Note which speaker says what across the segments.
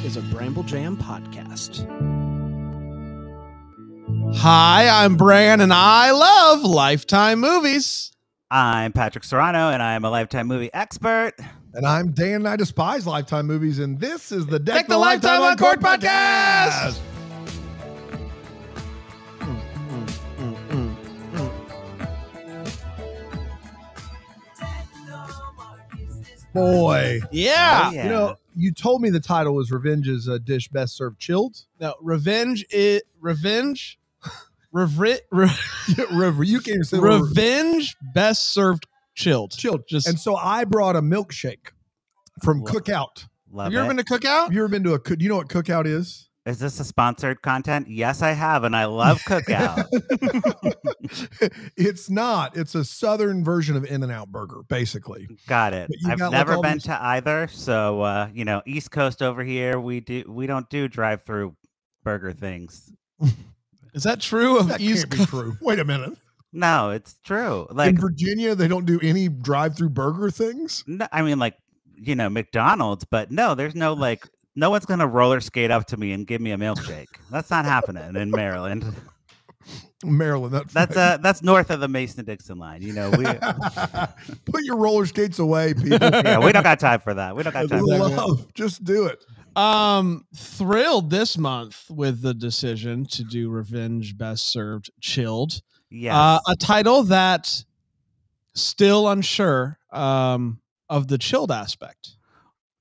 Speaker 1: is a Bramble Jam podcast. Hi, I'm Bran, and I love Lifetime movies.
Speaker 2: I'm Patrick Serrano, and I'm a Lifetime movie expert.
Speaker 3: And I'm Dan, and I despise Lifetime movies, and this is the
Speaker 1: Deck the Lifetime Uncorked podcast!
Speaker 3: Boy.
Speaker 1: Yeah.
Speaker 2: Oh, yeah.
Speaker 3: You know, you told me the title was Revenge is a Dish Best Served Chilled.
Speaker 1: No, Revenge. You
Speaker 3: can't even say
Speaker 1: Revenge best served chilled.
Speaker 3: chilled.
Speaker 1: Just
Speaker 3: And so I brought a milkshake from
Speaker 2: Love-
Speaker 3: Cookout.
Speaker 2: Love
Speaker 1: have you ever
Speaker 2: it.
Speaker 1: been to Cookout?
Speaker 3: Have you ever been to do you know what Cookout is?
Speaker 2: Is this a sponsored content? Yes, I have, and I love Cookout.
Speaker 3: It's not. It's a southern version of In-N-Out Burger, basically.
Speaker 2: Got it.
Speaker 3: But you
Speaker 2: I've
Speaker 3: got, like,
Speaker 2: never
Speaker 3: all
Speaker 2: been
Speaker 3: these-
Speaker 2: to either, so East Coast over here, we don't do drive-through burger things.
Speaker 1: Is that true of
Speaker 3: That
Speaker 1: East
Speaker 3: can't be true. Wait a minute.
Speaker 2: No, it's true. Like,
Speaker 3: In Virginia, they don't do any drive-through burger things?
Speaker 2: no, I mean, like, McDonald's, but no, there's no like. No one's gonna roller skate up to me and give me a milkshake. That's not happening in Maryland.
Speaker 3: Maryland.
Speaker 2: That's north of the Mason-Dixon line. We
Speaker 3: Put your roller skates away, people.
Speaker 2: yeah, we don't got time for that. We don't got time. For that.
Speaker 3: Love. Just do it.
Speaker 1: Thrilled this month with the decision to do Revenge Best Served Chilled.
Speaker 2: Yes.
Speaker 1: A title that still unsure of the chilled aspect.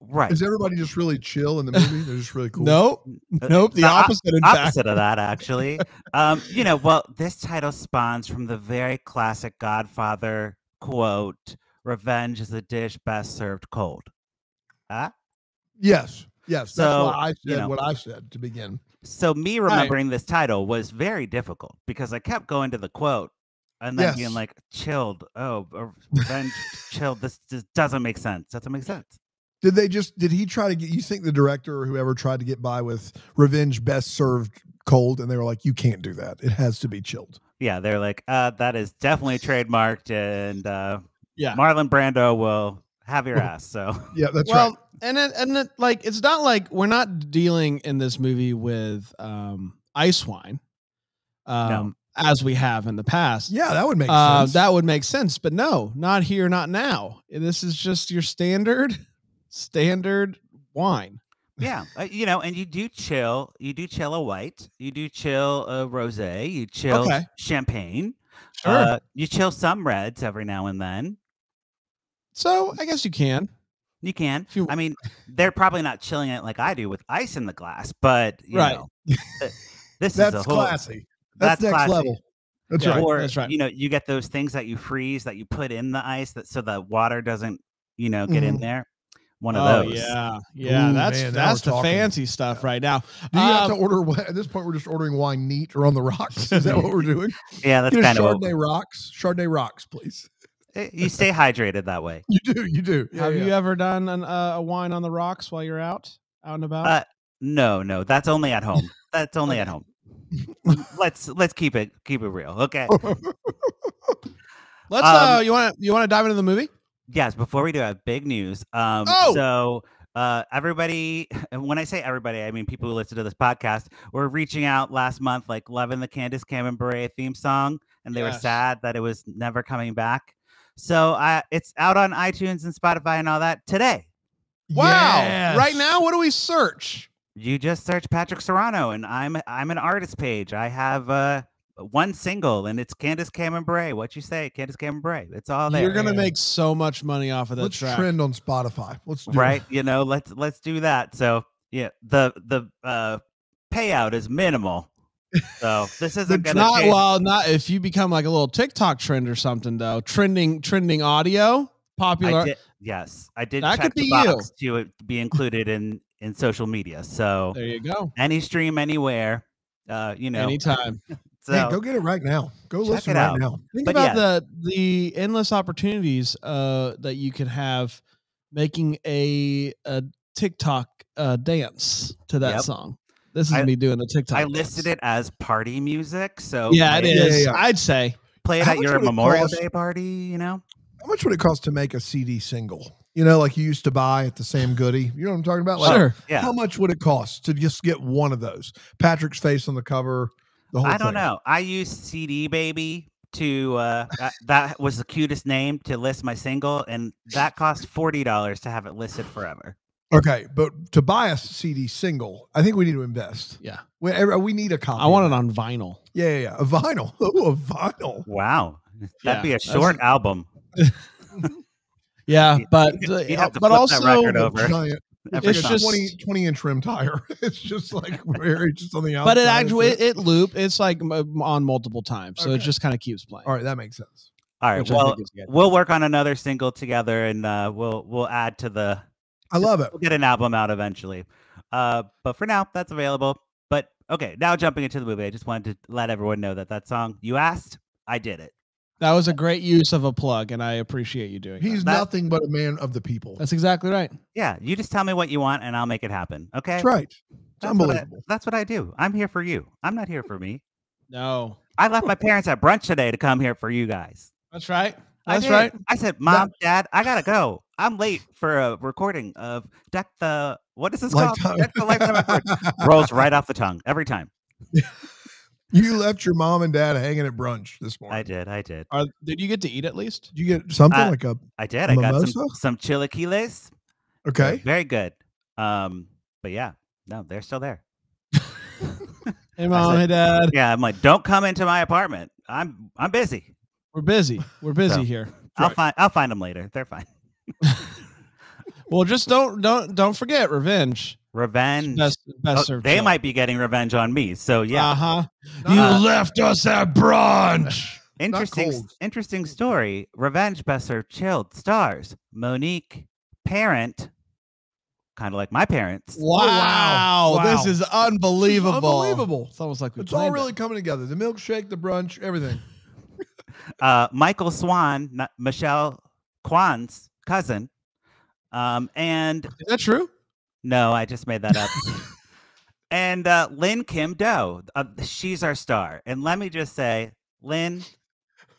Speaker 2: Right.
Speaker 3: Is everybody just really chill in the movie? They're just really cool.
Speaker 1: Nope. Nope. The opposite, in fact.
Speaker 2: Opposite of that, actually. Well, this title spawns from the very classic Godfather quote, "Revenge is a dish best served cold."
Speaker 3: Yes. Yes.
Speaker 2: So,
Speaker 3: That's why I said what I said to begin.
Speaker 2: So me remembering this title was very difficult because I kept going to the quote and then being like, "Chilled. Oh, revenge, chilled. This just doesn't make sense. Doesn't make sense."
Speaker 3: Did he try to get, you think the director or whoever tried to get by with Revenge Best Served Cold, and they were like, you can't do that. It has to be chilled.
Speaker 2: Yeah, they're like, that is definitely trademarked, and
Speaker 1: Yeah.
Speaker 2: Marlon Brando will have your ass. So
Speaker 3: Yeah, that's right.
Speaker 1: And like, it's not like we're not dealing in this movie with ice wine,
Speaker 2: No.
Speaker 1: as we have in the past.
Speaker 3: Yeah, that would make sense.
Speaker 1: That would make sense, but no, not here, not now. This is just your standard wine.
Speaker 2: yeah, and you do chill a white, you do chill a rosé, you chill champagne,
Speaker 1: Sure.
Speaker 2: you chill some reds every now and then.
Speaker 1: So I guess you can.
Speaker 2: You can.
Speaker 1: If you-
Speaker 2: I mean, they're probably not chilling it like I do with ice in the glass, but you
Speaker 1: Right.
Speaker 2: know, this
Speaker 3: That's
Speaker 2: is a whole
Speaker 3: classy. That's next
Speaker 2: classy.
Speaker 3: level. That's
Speaker 1: Yeah.
Speaker 3: right.
Speaker 2: Or
Speaker 1: That's right.
Speaker 2: you get those things that you freeze that you put in the ice so the water doesn't get in there. One of those.
Speaker 1: Yeah.
Speaker 3: Ooh,
Speaker 1: That's
Speaker 3: man, now
Speaker 1: that's
Speaker 3: we're
Speaker 1: the
Speaker 3: talking.
Speaker 1: fancy stuff right now.
Speaker 3: Do you have to order, at this point, we're just ordering wine neat or on the rocks? Is that what we're doing?
Speaker 2: Yeah, that's
Speaker 3: Get a
Speaker 2: kind of
Speaker 3: Chardonnay rocks, please.
Speaker 2: you stay hydrated that way.
Speaker 3: You do. Yeah,
Speaker 1: Have
Speaker 3: yeah.
Speaker 1: you ever done a wine on the rocks while you're out and about?
Speaker 2: No, that's only at home. That's only at home. Let's keep it real, okay?
Speaker 1: Let's you want to dive into the movie?
Speaker 2: Yes, before we do, I have big news. So everybody, and when I say everybody, I mean people who listen to this podcast, were reaching out last month, like loving the Candace Cameron Bure theme song, and they were
Speaker 1: Yes.
Speaker 2: sad that it was never coming back. So it's out on iTunes and Spotify and all that today.
Speaker 1: Wow!
Speaker 3: Yes.
Speaker 1: Right now, what do we search?
Speaker 2: You just search Patrick Serrano, and I'm an artist page. I have one single, and it's Candace Cameron Bure. What you say, Candace Cameron Bure? It's all there.
Speaker 1: You're gonna make so much money off of that
Speaker 3: Let's
Speaker 1: track.
Speaker 3: trend on Spotify. Let's do
Speaker 2: right?
Speaker 3: it.
Speaker 2: Let's do that. So yeah, the payout is minimal. So this isn't gonna change.
Speaker 1: Not if you become like a little TikTok trend or something though. Trending audio, popular.
Speaker 2: Yes, I did
Speaker 1: That
Speaker 2: check
Speaker 1: could
Speaker 2: the
Speaker 1: be
Speaker 2: box to be included in social media. So
Speaker 1: There you go.
Speaker 2: any stream anywhere,
Speaker 1: Anytime.
Speaker 2: So
Speaker 3: Hey, go get it right now. Go
Speaker 2: Check
Speaker 3: listen
Speaker 2: it
Speaker 3: right
Speaker 2: out.
Speaker 3: now.
Speaker 1: Think
Speaker 2: But
Speaker 1: about the endless opportunities that you could have making a TikTok dance to that
Speaker 2: Yep.
Speaker 1: song. This is me doing the TikTok.
Speaker 2: I listed it as party music. So
Speaker 1: Yeah, it
Speaker 2: play
Speaker 1: is.
Speaker 3: yeah.
Speaker 1: I'd say.
Speaker 2: Play it
Speaker 3: How
Speaker 2: at
Speaker 3: much
Speaker 2: your
Speaker 3: would it
Speaker 2: Memorial
Speaker 3: cost?
Speaker 2: Day party.
Speaker 3: How much would it cost to make a CD single? You know, like you used to buy at the Sam Goody. You know what I'm talking about? Like,
Speaker 1: Sure.
Speaker 2: Yeah.
Speaker 3: How much would it cost to just get one of those? Patrick's face on the cover. The whole
Speaker 2: I don't
Speaker 3: thing.
Speaker 2: know. I used CD Baby to that was the cutest name to list my single, and that cost $40 to have it listed forever.
Speaker 3: Okay, but to buy a CD single, I think we need to invest.
Speaker 1: Yeah.
Speaker 3: We need a copy.
Speaker 1: I want it on vinyl.
Speaker 3: Yeah. A vinyl. Oh, a vinyl.
Speaker 2: Wow. That'd be a
Speaker 1: that's-
Speaker 2: short album.
Speaker 1: Yeah, but
Speaker 2: You'd have to
Speaker 1: but
Speaker 2: flip
Speaker 1: also
Speaker 2: that record over.
Speaker 3: Giant.
Speaker 2: Every
Speaker 1: It's
Speaker 2: time.
Speaker 1: just
Speaker 3: 20-inch rim tire. It's just like very just on the outside.
Speaker 1: but it actually it loop. It's like on multiple times, so it
Speaker 3: Okay.
Speaker 1: just kind of keeps playing.
Speaker 3: All right, that makes sense.
Speaker 2: All right.
Speaker 1: which I
Speaker 2: Well,
Speaker 1: think is good.
Speaker 2: we'll work on another single together, and we'll add to the.
Speaker 3: I love it.
Speaker 2: We'll get an album out eventually. But for now, that's available. But okay, now jumping into the movie, I just wanted to let everyone know that song you asked, I did it.
Speaker 1: That was a great use of a plug, and I appreciate you doing.
Speaker 3: He's
Speaker 1: that.
Speaker 3: nothing but a man of the people.
Speaker 1: That's exactly right.
Speaker 2: Yeah, you just tell me what you want, and I'll make it happen. Okay.
Speaker 3: That's right. It's
Speaker 2: That's
Speaker 3: unbelievable.
Speaker 2: That's what I do. I'm here for you. I'm not here for me.
Speaker 1: No,
Speaker 2: I left my parents at brunch today to come here for you guys.
Speaker 1: that's right.
Speaker 2: I
Speaker 1: That's
Speaker 2: did.
Speaker 1: right.
Speaker 2: I said, Mom, Dad, I gotta go. I'm late for a recording of Deck the what is this called?
Speaker 3: Lifetime.
Speaker 2: Deck the Lifetime Uncorked. Rolls right off the tongue every time.
Speaker 3: You left your mom and dad hanging at brunch this morning.
Speaker 2: I did.
Speaker 1: Did you get to eat at least?
Speaker 3: Did you get something
Speaker 2: Uh,
Speaker 3: like a
Speaker 2: I did. I got
Speaker 3: Mimosa?
Speaker 2: some chilaquiles.
Speaker 3: okay?
Speaker 2: Very good. But yeah, no, they're still there.
Speaker 1: Hey mom, hey dad.
Speaker 2: Yeah, I'm like, don't come into my apartment. I'm busy.
Speaker 1: We're busy. We're busy
Speaker 2: So,
Speaker 1: here.
Speaker 2: I'll find them later. They're fine.
Speaker 1: Well, just don't forget revenge.
Speaker 2: Revenge.
Speaker 1: Best
Speaker 2: Oh,
Speaker 1: served.
Speaker 2: they
Speaker 1: chili.
Speaker 2: might be getting revenge on me. So yeah,
Speaker 1: Uh-huh.
Speaker 3: You
Speaker 1: You left us at brunch.
Speaker 3: cold.
Speaker 2: interesting story. Revenge Best Served Chilled stars Monique Parent, kind of like my parents.
Speaker 1: Wow.
Speaker 3: Wow.
Speaker 1: This is unbelievable.
Speaker 3: Unbelievable.
Speaker 1: It's almost like we
Speaker 3: It's all
Speaker 1: planned
Speaker 3: really coming together. The milkshake, the brunch, everything.
Speaker 2: Michael Swan, Michelle Kwan's cousin. And
Speaker 1: it. Is that true?
Speaker 2: no, I just made that up. And Lynn Kim Do, she's our star. And let me just say, Lynn,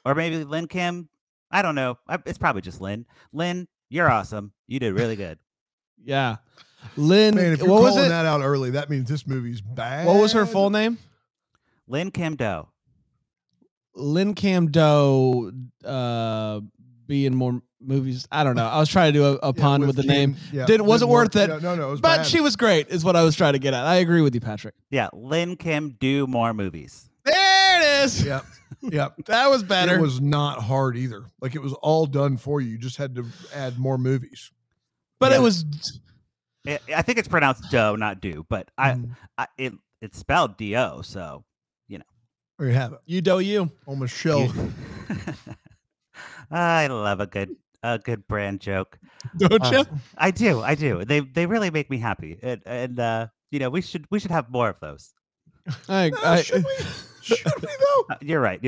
Speaker 2: or maybe Lynn Kim, I don't know. It's probably just Lynn. Lynn, you're awesome. You did really good.
Speaker 1: Yeah. Lynn,
Speaker 3: Man, if you're
Speaker 1: what was
Speaker 3: calling
Speaker 1: it?
Speaker 3: that out early, that means this movie's bad.
Speaker 1: What was her full name?
Speaker 2: Lynn Kim Do.
Speaker 1: Lynn Cam Doe be in more movies. I don't know. I was trying to do a pun with the name.
Speaker 3: Yeah,
Speaker 1: Wasn't worth it.
Speaker 3: Yeah, no, it was
Speaker 1: But
Speaker 3: bad.
Speaker 1: she was great, is what I was trying to get at. I agree with you, Patrick.
Speaker 2: Yeah, Lynn Kim do more movies.
Speaker 1: There it is.
Speaker 3: Yep. Yep.
Speaker 1: That was better.
Speaker 3: It was not hard either. Like it was all done for you. You just had to add more movies.
Speaker 1: but
Speaker 2: Yeah.
Speaker 1: it was
Speaker 2: I think it's pronounced do, not do, but it's spelled D-O, so
Speaker 3: There you have it.
Speaker 1: you do you.
Speaker 3: On Michelle.
Speaker 2: I love a good brand joke.
Speaker 1: Don't you?
Speaker 2: I do. They really make me happy, and we should have more of those.
Speaker 3: Should we? Should we though?
Speaker 2: You're right.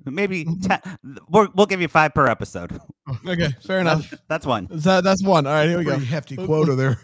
Speaker 2: Maybe 10, we'll give you 5 per episode.
Speaker 1: Okay, fair enough.
Speaker 2: That's one.
Speaker 1: That's one. All right, here we go.
Speaker 3: Pretty hefty quota there.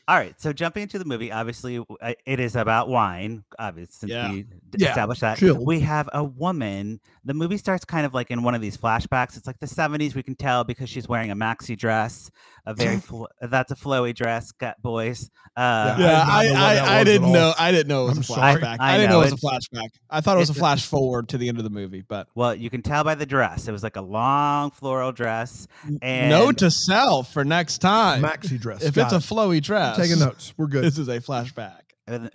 Speaker 2: All right, so jumping into the movie, obviously it is about wine. Obviously, since
Speaker 1: Yeah.
Speaker 2: we
Speaker 3: Yeah,
Speaker 2: established that,
Speaker 3: chill.
Speaker 2: we have a woman. The movie starts kind of like in one of these flashbacks. It's like the 70s. We can tell because she's wearing a maxi dress, a very that's a flowy dress, boys.
Speaker 1: Yeah, I didn't know. I didn't know it was
Speaker 3: I'm
Speaker 1: a
Speaker 3: sorry.
Speaker 1: flashback.
Speaker 2: I
Speaker 1: I didn't
Speaker 2: know,
Speaker 1: know it was a flashback. I thought it was a flash forward to the end of the movie. But
Speaker 2: Well, you can tell by the dress. It was like a long floral dress. And
Speaker 1: note to self for next time:
Speaker 3: Maxi dress.
Speaker 1: if
Speaker 3: Got
Speaker 1: it's a
Speaker 3: it.
Speaker 1: flowy dress,
Speaker 3: Taking notes. We're good.
Speaker 1: this is a flashback.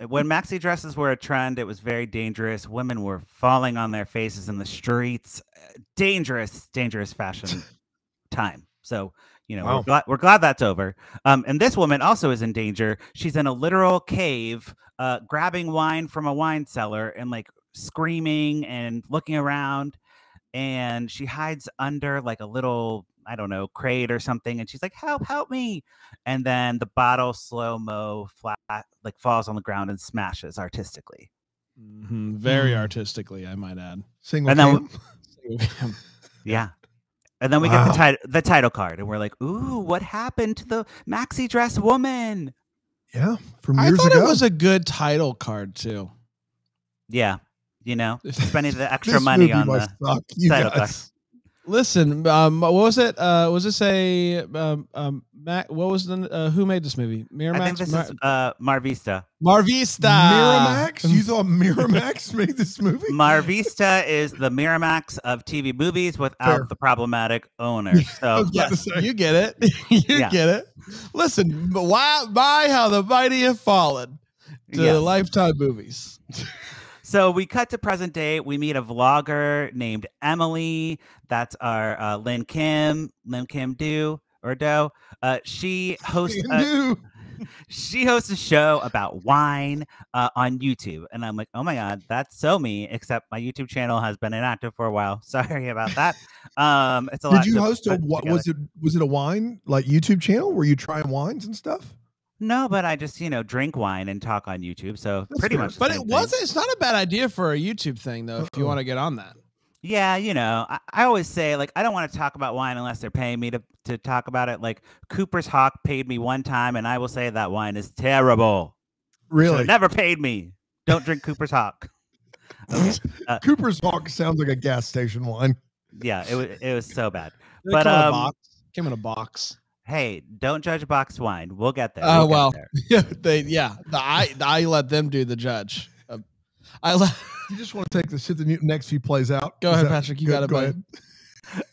Speaker 2: when maxi dresses were a trend, it was very dangerous. Women were falling on their faces in the streets. Dangerous fashion time. So,
Speaker 3: Wow.
Speaker 2: we're glad that's over. And this woman also is in danger. She's in a literal cave, grabbing wine from a wine cellar and like screaming and looking around. And she hides under like a little, I don't know, crate or something. And she's like, help me. And then the bottle slow-mo flat, like falls on the ground and smashes artistically.
Speaker 1: Very artistically, I might add.
Speaker 3: Single
Speaker 2: And then
Speaker 3: cam?
Speaker 2: Yeah. And then we get the title card and we're like, ooh, what happened to the maxi dress woman?
Speaker 3: Yeah, from
Speaker 1: I
Speaker 3: years
Speaker 1: thought
Speaker 3: ago.
Speaker 1: it was a good title card too.
Speaker 2: Yeah. Spending the extra
Speaker 3: This
Speaker 2: money
Speaker 3: movie
Speaker 2: on
Speaker 3: must
Speaker 2: the
Speaker 3: suck, you
Speaker 2: title
Speaker 3: guys.
Speaker 1: Listen, what was it? Was this a Mac? What was the who made this movie? Miramax.
Speaker 2: I think this is Marvista.
Speaker 1: Marvista.
Speaker 3: Miramax? You thought Miramax made this movie?
Speaker 2: Marvista is the Miramax of TV movies without the problematic owners. So
Speaker 1: yes, you get it. You get it. Listen, by how the mighty have fallen to Lifetime movies.
Speaker 2: So we cut to present day. We meet a vlogger named Emily. That's our Lynn Kim Do. She hosts a show about wine on YouTube. And I'm like, oh my God, that's so me, except my YouTube channel has been inactive for a while. Sorry about that. It's a lot.
Speaker 3: Did you host was it a wine like YouTube channel? Were you trying wines and stuff?
Speaker 2: No, but I just, drink wine and talk on YouTube. So that's pretty much.
Speaker 1: But it's not a bad idea for a YouTube thing, though, if you want to get on that.
Speaker 2: Yeah, I always say, like, I don't want to talk about wine unless they're paying me to talk about it. Like, Cooper's Hawk paid me one time, and I will say that wine is terrible.
Speaker 3: Really?
Speaker 2: Never paid me. Don't drink Cooper's Hawk.
Speaker 3: Okay. Cooper's Hawk sounds like a gas station wine.
Speaker 2: Yeah, it was so bad.
Speaker 1: But came in a box.
Speaker 2: Hey, don't judge boxed wine. We'll get there.
Speaker 1: I let them do the judge.
Speaker 3: You just want to take this shit the next few plays out.
Speaker 1: Go ahead, Patrick. You got it. Go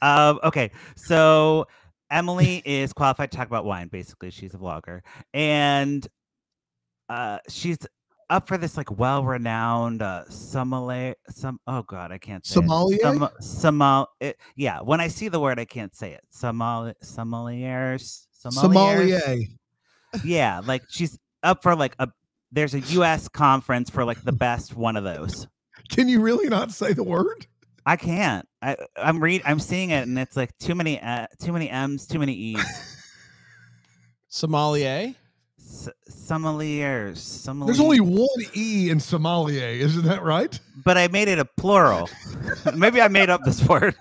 Speaker 2: ahead. Okay, so Emily is qualified to talk about wine. Basically, she's a vlogger, and she's up for this like well-renowned sommelier. Oh God, I can't say
Speaker 3: sommelier.
Speaker 2: Yeah, when I see the word, I can't say it. Sommeliers.
Speaker 3: Sommelier.
Speaker 2: Yeah, like she's up for like there's a U.S. conference for like the best one of those.
Speaker 3: Can you really not say the word?
Speaker 2: I can't. I'm seeing it, and it's like too many M's, too many E's.
Speaker 1: Sommelier.
Speaker 2: Sommeliers.
Speaker 3: There's only one E in sommelier, isn't that right?
Speaker 2: But I made it a plural. Maybe I made up this word.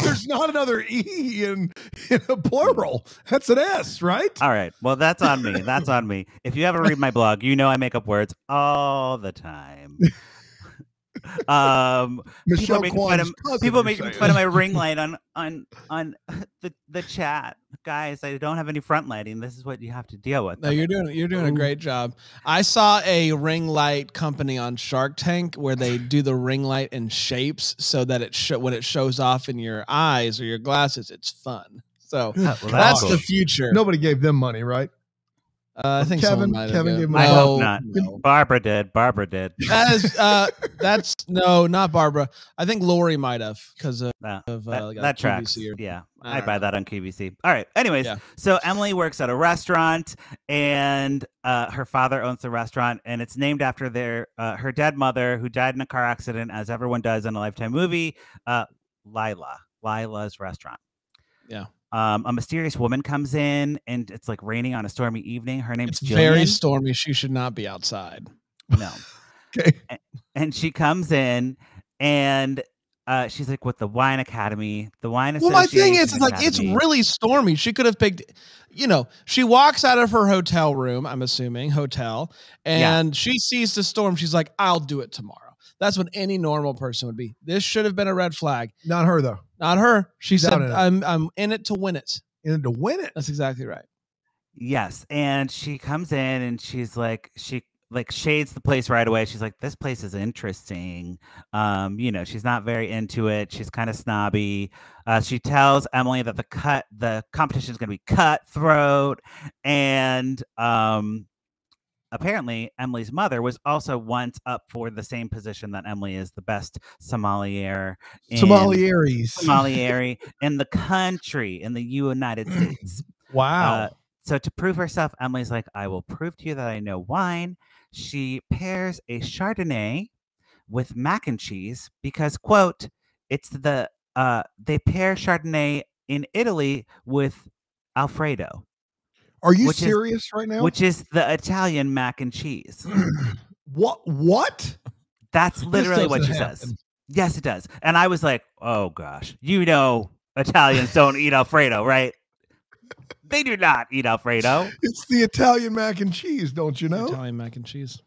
Speaker 3: There's not another E in a plural. That's an S, right?
Speaker 2: All right. Well, that's on me. That's on me. If you ever read my blog, you know I make up words all the time. People making fun of my ring light on the chat. Guys, I don't have any front lighting. This is what you have to deal with.
Speaker 1: No, you're doing a great job. I saw a ring light company on Shark Tank where they do the ring light in shapes so that when it shows off in your eyes or your glasses, it's fun. So that's the future.
Speaker 3: Nobody gave them money, right?
Speaker 1: I think
Speaker 3: Kevin gave money.
Speaker 2: I hope not. No. Barbara did.
Speaker 1: That's not Barbara. I think Lori might have because of
Speaker 2: that tracks. Yeah, I buy that on QVC. All right. Anyways, so Emily works at a restaurant, and her father owns the restaurant, and it's named after her dead mother, who died in a car accident, as everyone does in a Lifetime movie. Lila's restaurant.
Speaker 1: Yeah.
Speaker 2: A mysterious woman comes in, and it's like raining on a stormy evening. Her name's Jillian.
Speaker 1: Very stormy. She should not be outside.
Speaker 2: No.
Speaker 3: Okay.
Speaker 2: And she comes in, and she's like with the Wine Academy. The Wine Association.
Speaker 1: Well, my thing is, it's really stormy. She could have picked. She walks out of her hotel room. I'm assuming and she sees the storm. She's like, "I'll do it tomorrow." That's what any normal person would be. This should have been a red flag.
Speaker 3: Not her, though.
Speaker 1: Not her. She said, I'm in it to win it.
Speaker 3: In it to win it?
Speaker 1: That's exactly right.
Speaker 2: Yes. And she comes in and she's like, she shades the place right away. She's like, this place is interesting. She's not very into it. She's kind of snobby. She tells Emily that the competition is going to be cutthroat. And apparently, Emily's mother was also once up for the same position that Emily is, the best sommelier in the country, in the United States.
Speaker 3: Wow.
Speaker 2: So to prove herself, Emily's like, I will prove to you that I know wine. She pairs a Chardonnay with mac and cheese because, quote, it's they pair Chardonnay in Italy with Alfredo.
Speaker 3: Are you serious right now?
Speaker 2: Which is the Italian mac and cheese.
Speaker 3: What?
Speaker 2: That's literally what she says. Yes, it does. And I was like, oh, gosh. Italians don't eat Alfredo, right? They do not eat Alfredo.
Speaker 3: It's the Italian mac and cheese, don't you know?
Speaker 1: Italian mac and cheese.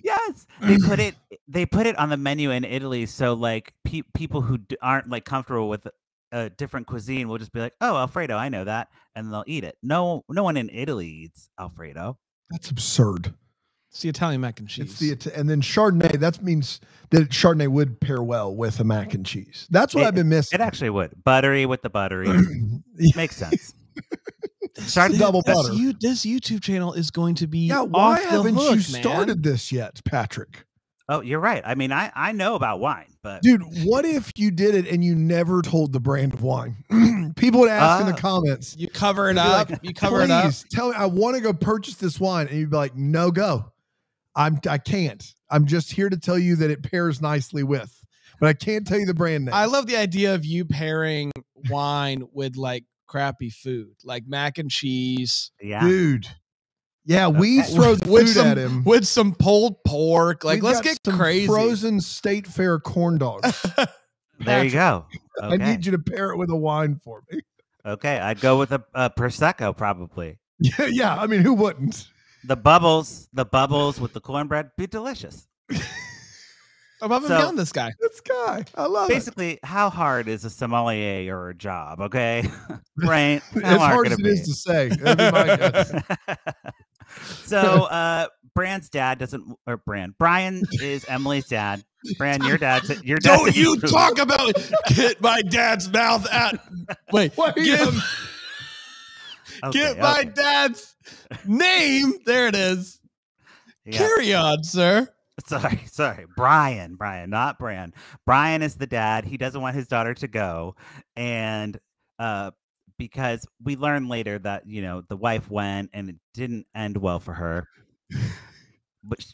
Speaker 2: Yes. they put it on the menu in Italy, so like people who aren't like comfortable with a different cuisine will just be like, "Oh, Alfredo, I know that," and they'll eat it. No one in Italy eats Alfredo.
Speaker 3: That's absurd.
Speaker 1: It's the Italian mac and cheese.
Speaker 3: And then Chardonnay. That means that Chardonnay would pair well with a mac and cheese. That's what I've been missing.
Speaker 2: It actually would. Buttery with the buttery. Makes sense.
Speaker 3: Double butter.
Speaker 1: This YouTube channel is going to be
Speaker 3: why haven't
Speaker 1: hook,
Speaker 3: you started this yet, Patrick?
Speaker 2: Oh, you're right. I mean, I know about wine, but
Speaker 3: dude, what if you did it and you never told the brand of wine? People would ask in the comments.
Speaker 1: You cover it up.
Speaker 3: Like,
Speaker 1: you cover it up.
Speaker 3: Tell me, I want to go purchase this wine, and you'd be like, "No, go. I can't. I'm just here to tell you that it pairs nicely with, but I can't tell you the brand name."
Speaker 1: I love the idea of you pairing wine with like crappy food, like mac and cheese.
Speaker 2: Yeah,
Speaker 3: dude. Yeah, we throw food at him
Speaker 1: with some pulled pork. Like, let's get
Speaker 3: some
Speaker 1: crazy.
Speaker 3: Frozen State Fair corn dogs.
Speaker 2: There you go. Okay.
Speaker 3: I need you to pair it with a wine for me.
Speaker 2: Okay, I'd go with a prosecco probably.
Speaker 3: Yeah. I mean, who wouldn't?
Speaker 2: The bubbles with the cornbread be delicious.
Speaker 1: Above and beyond this guy.
Speaker 3: I love
Speaker 2: Basically, how hard is a sommelier or a job? Okay, right?
Speaker 3: As hard as it is to say. That'd be my guess.
Speaker 2: So, Brian is Emily's dad. Brian, your dad.
Speaker 1: Don't you talk about get my dad's mouth out. Wait, get my dad's name. There it is. Yeah. Carry on, sir.
Speaker 2: Sorry. Brian, not Bran. Brian is the dad. He doesn't want his daughter to go. And because we learn later that, the wife went and it didn't end well for her. But,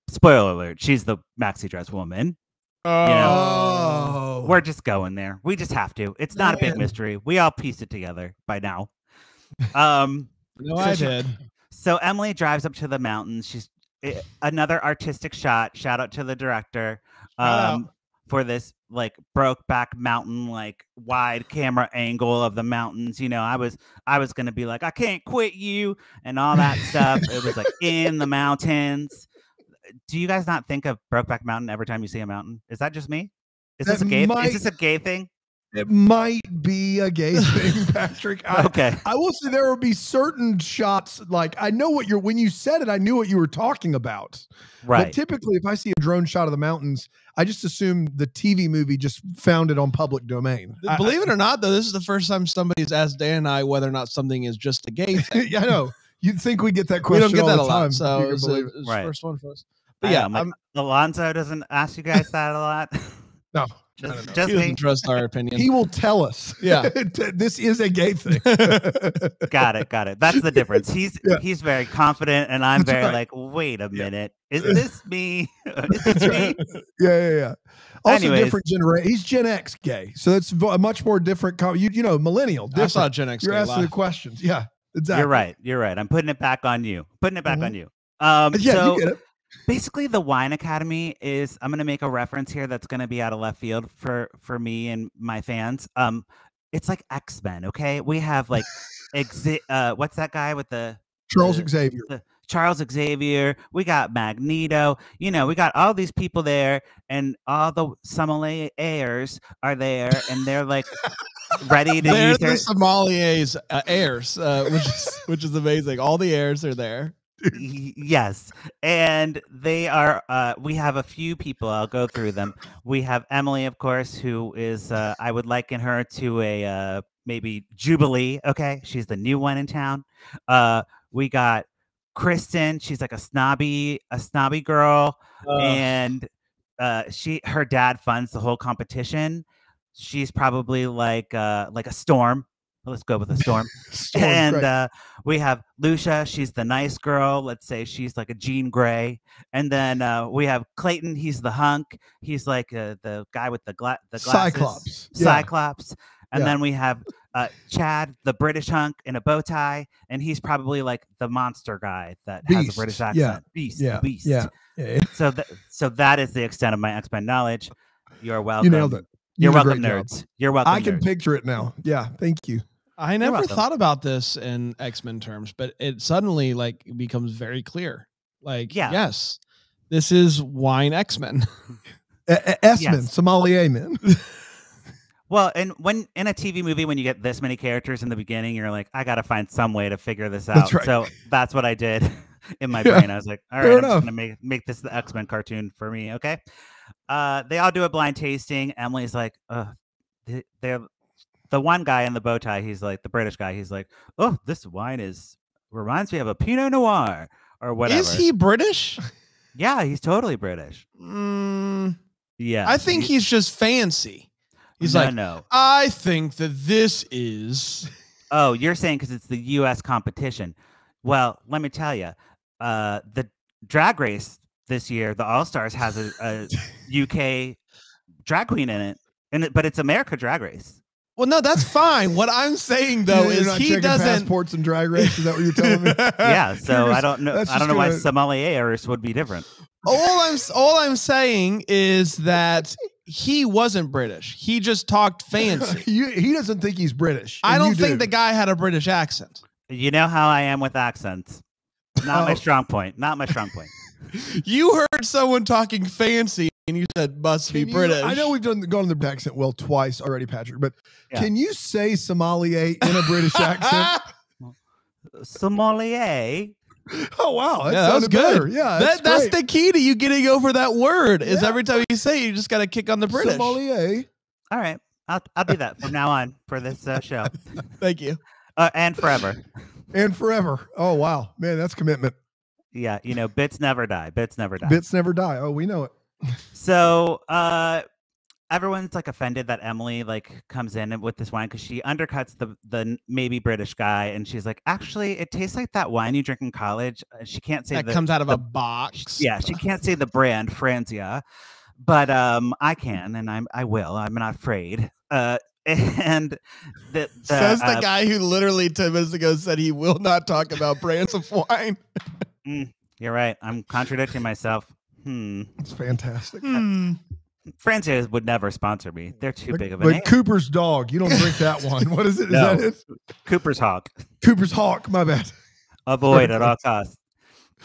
Speaker 2: spoiler alert, she's the maxi dress woman.
Speaker 3: Oh.
Speaker 2: We're just going there. We just have to. It's not a big mystery. We all pieced it together by now.
Speaker 1: I did.
Speaker 2: So Emily drives up to the mountains. She's another artistic shot. Shout out to the director for this like Brokeback Mountain, like wide camera angle of the mountains. I was gonna be like, I can't quit you and all that stuff. It was like in the mountains. Do you guys not think of Brokeback Mountain every time you see a mountain? Is that just me? Is this a gay thing?
Speaker 3: It might be a gay thing, Patrick.
Speaker 2: Okay.
Speaker 3: I will say there will be certain shots, like I know when you said it, I knew what you were talking about.
Speaker 2: Right.
Speaker 3: But typically, if I see a drone shot of the mountains, I just assume the TV movie just found it on public domain.
Speaker 1: Believe it or not, though, this is the first time somebody's asked Dan and I whether or not something is just a gay thing.
Speaker 3: Yeah, I know. You'd think we get that question
Speaker 1: we don't get
Speaker 3: all
Speaker 1: that
Speaker 3: the
Speaker 1: a lot,
Speaker 3: time.
Speaker 1: so it's the first one for us. But
Speaker 2: Alonzo doesn't ask you guys that a lot.
Speaker 3: No.
Speaker 2: Just
Speaker 1: he doesn't trust our opinion.
Speaker 3: He will tell us.
Speaker 1: Yeah,
Speaker 3: this is a gay thing.
Speaker 2: Got it. That's the difference. He's very confident, and I'm very like, wait a minute, is this me? Is this me?
Speaker 3: Yeah. Also,
Speaker 2: anyways,
Speaker 3: different generation. He's Gen X gay, so it's a much more different. Millennial. Different.
Speaker 1: I saw Gen X.
Speaker 3: You're asking the questions. Yeah, exactly.
Speaker 2: You're right. I'm putting it back on you. On you.
Speaker 3: You get it.
Speaker 2: Basically, the Wine Academy is, I'm going to make a reference here that's going to be out of left field for me and my fans. It's like X-Men, okay? We have like, what's that guy with
Speaker 3: Charles Xavier.
Speaker 2: Charles Xavier. We got Magneto. We got all these people there, and all the sommeliers are there, and they're like ready to use their
Speaker 1: sommeliers heirs, which is amazing. All the heirs are there.
Speaker 2: Yes, and they are we have a few people. I'll go through them. We have Emily, of course, who is I would liken her to a maybe Jubilee. Okay, she's the new one in town. We got Kristen. She's like a snobby girl, and her dad funds the whole competition. She's probably like a Storm. Let's go with a Storm. And we have Lucia. She's the nice girl. Let's say she's like a Jean Grey. And then we have Clayton. He's the hunk. He's like the guy with the glasses.
Speaker 3: Cyclops.
Speaker 2: Cyclops. And then we have Chad, the British hunk in a bow tie. And he's probably like the monster guy that has a British accent. Beast.
Speaker 3: Yeah.
Speaker 2: So that is the extent of my X-Men knowledge. You're welcome.
Speaker 3: You nailed it.
Speaker 2: You're welcome, nerds. You're welcome.
Speaker 3: I can picture it now. Yeah. Thank you.
Speaker 1: I never thought about this in X-Men terms, but it suddenly like becomes very clear. Like, yes, This is wine X-Men.
Speaker 3: S-men, sommelier men.
Speaker 2: Well, and when in a TV movie, when you get this many characters in the beginning, you're like, I got to find some way to figure this out.
Speaker 3: That's right.
Speaker 2: So that's what I did in my brain. I was like, all right, I'm just going to make this the X-Men cartoon for me. Okay. They all do a blind tasting. Emily's like, they're the one guy in the bow tie. He's like the British guy. He's like, oh, this wine reminds me of a Pinot Noir or whatever.
Speaker 1: Is he British?
Speaker 2: Yeah, he's totally British. Yeah.
Speaker 1: I think he's just fancy. He's no. I think that this is.
Speaker 2: Oh, you're saying because it's the U.S. competition. Well, let me tell you, the drag race this year, the All Stars has a UK drag queen in it, but it's America Drag Race.
Speaker 1: Well, no, that's fine. What I'm saying though is he doesn't
Speaker 3: passports and drag race. Is that what you're telling me?
Speaker 2: Yeah. So I don't know. I don't know why sommeliers would be different.
Speaker 1: All I'm saying is that he wasn't British. He just talked fancy.
Speaker 3: He doesn't think he's British.
Speaker 1: I don't think the guy had a British accent.
Speaker 2: You know how I am with accents. Not my strong point. Not my strong point.
Speaker 1: You heard someone talking fancy and you said must be British.
Speaker 3: I know we've gone to the accent twice already, Patrick, but can you say sommelier in a British accent?
Speaker 2: Sommelier?
Speaker 3: Oh wow, that was good. Better. Yeah,
Speaker 1: that's the key to you getting over that word. Is every time you say it, you just got to kick on the British.
Speaker 3: Sommelier.
Speaker 2: All right, I'll do that from now on for this show.
Speaker 1: Thank you.
Speaker 2: And forever.
Speaker 3: And forever. Oh wow, man, that's commitment.
Speaker 2: Yeah, bits never die. Bits never die.
Speaker 3: Bits never die. Oh, we know it.
Speaker 2: So, everyone's like offended that Emily like comes in with this wine because she undercuts the maybe British guy, and she's like, actually, it tastes like that wine you drink in college. She can't say
Speaker 1: that comes out of a box.
Speaker 2: Yeah, she can't say the brand Franzia, but I can, and I will. I'm not afraid. And
Speaker 1: says the guy who literally 10 minutes ago said he will not talk about brands of wine.
Speaker 2: You're right. I'm contradicting myself.
Speaker 3: It's fantastic.
Speaker 2: Francis would never sponsor me. They're too big of a name.
Speaker 3: Cooper's dog. You don't drink that one. What is it?
Speaker 2: No.
Speaker 3: Is that it?
Speaker 2: Cooper's Hawk.
Speaker 3: Cooper's Hawk. My bad.
Speaker 2: Avoid at all costs.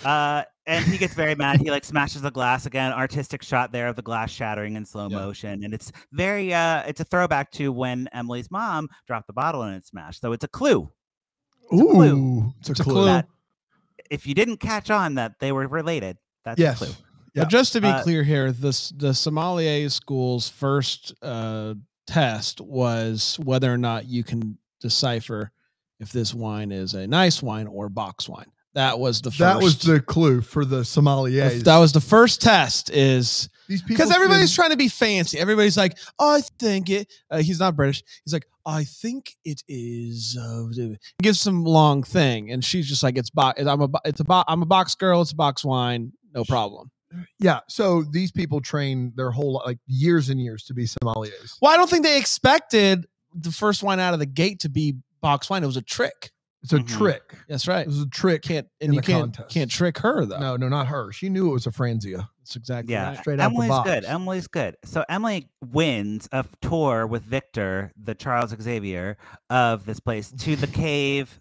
Speaker 2: And he gets very mad. He like smashes the glass again. Artistic shot there of the glass shattering in slow motion. And it's very it's a throwback to when Emily's mom dropped the bottle and it smashed. So it's a clue.
Speaker 3: It's a clue.
Speaker 2: That if you didn't catch on that they were related, that's a clue.
Speaker 1: Yeah. But just to be clear here, the sommelier school's first test was whether or not you can decipher if this wine is a nice wine or box wine. That was the first.
Speaker 3: That was the clue for the sommeliers.
Speaker 1: That was the first test. Is because everybody's trying to be fancy. Everybody's like, oh, I think it. He's not British. He's like, I think it is. Gives some long thing, and she's just like, I'm a box girl. It's a box wine. No problem.
Speaker 3: Yeah. So these people train their whole years and years to be sommeliers.
Speaker 1: Well, I don't think they expected the first wine out of the gate to be box wine. It was a trick.
Speaker 3: It's a trick.
Speaker 1: That's right.
Speaker 3: It was a trick.
Speaker 1: You can't trick her though.
Speaker 3: No, not her. She knew it was a Franzia.
Speaker 1: That's exactly right.
Speaker 3: Straight out the box.
Speaker 2: Emily's good. So Emily wins a tour with Victor, the Charles Xavier of this place, to the cave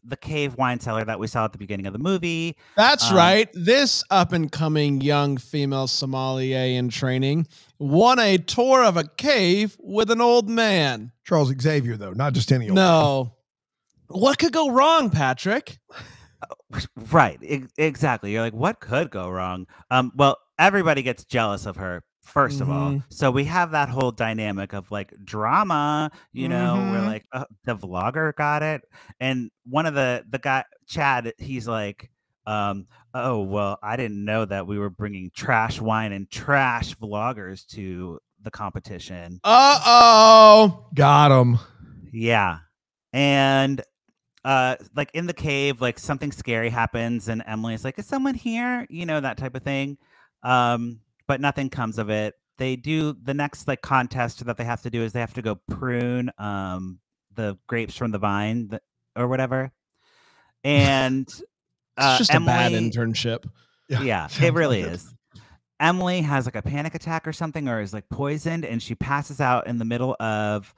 Speaker 2: wine cellar that we saw at the beginning of the movie.
Speaker 1: That's right. This up and coming young female sommelier in training won a tour of a cave with an old man.
Speaker 3: Charles Xavier, though, not just any old
Speaker 1: man. What could go wrong, Patrick?
Speaker 2: Right. Exactly. You're like, what could go wrong? Well, everybody gets jealous of her, first of all. So we have that whole dynamic of like drama, where like the vlogger got it. And one of the guy, Chad, he's like, oh, well, I didn't know that we were bringing trash wine and trash vloggers to the competition.
Speaker 1: Uh-oh.
Speaker 3: Got him.
Speaker 2: Yeah. And like in the cave, like something scary happens and Emily's like, is someone here? That type of thing. But nothing comes of it. They do the next like contest that they have to do is they have to go prune the grapes from the vine or whatever. And
Speaker 1: it's just Emily, a bad internship.
Speaker 2: Yeah, it really is. Emily has like a panic attack or something, or is like poisoned, and she passes out in the middle of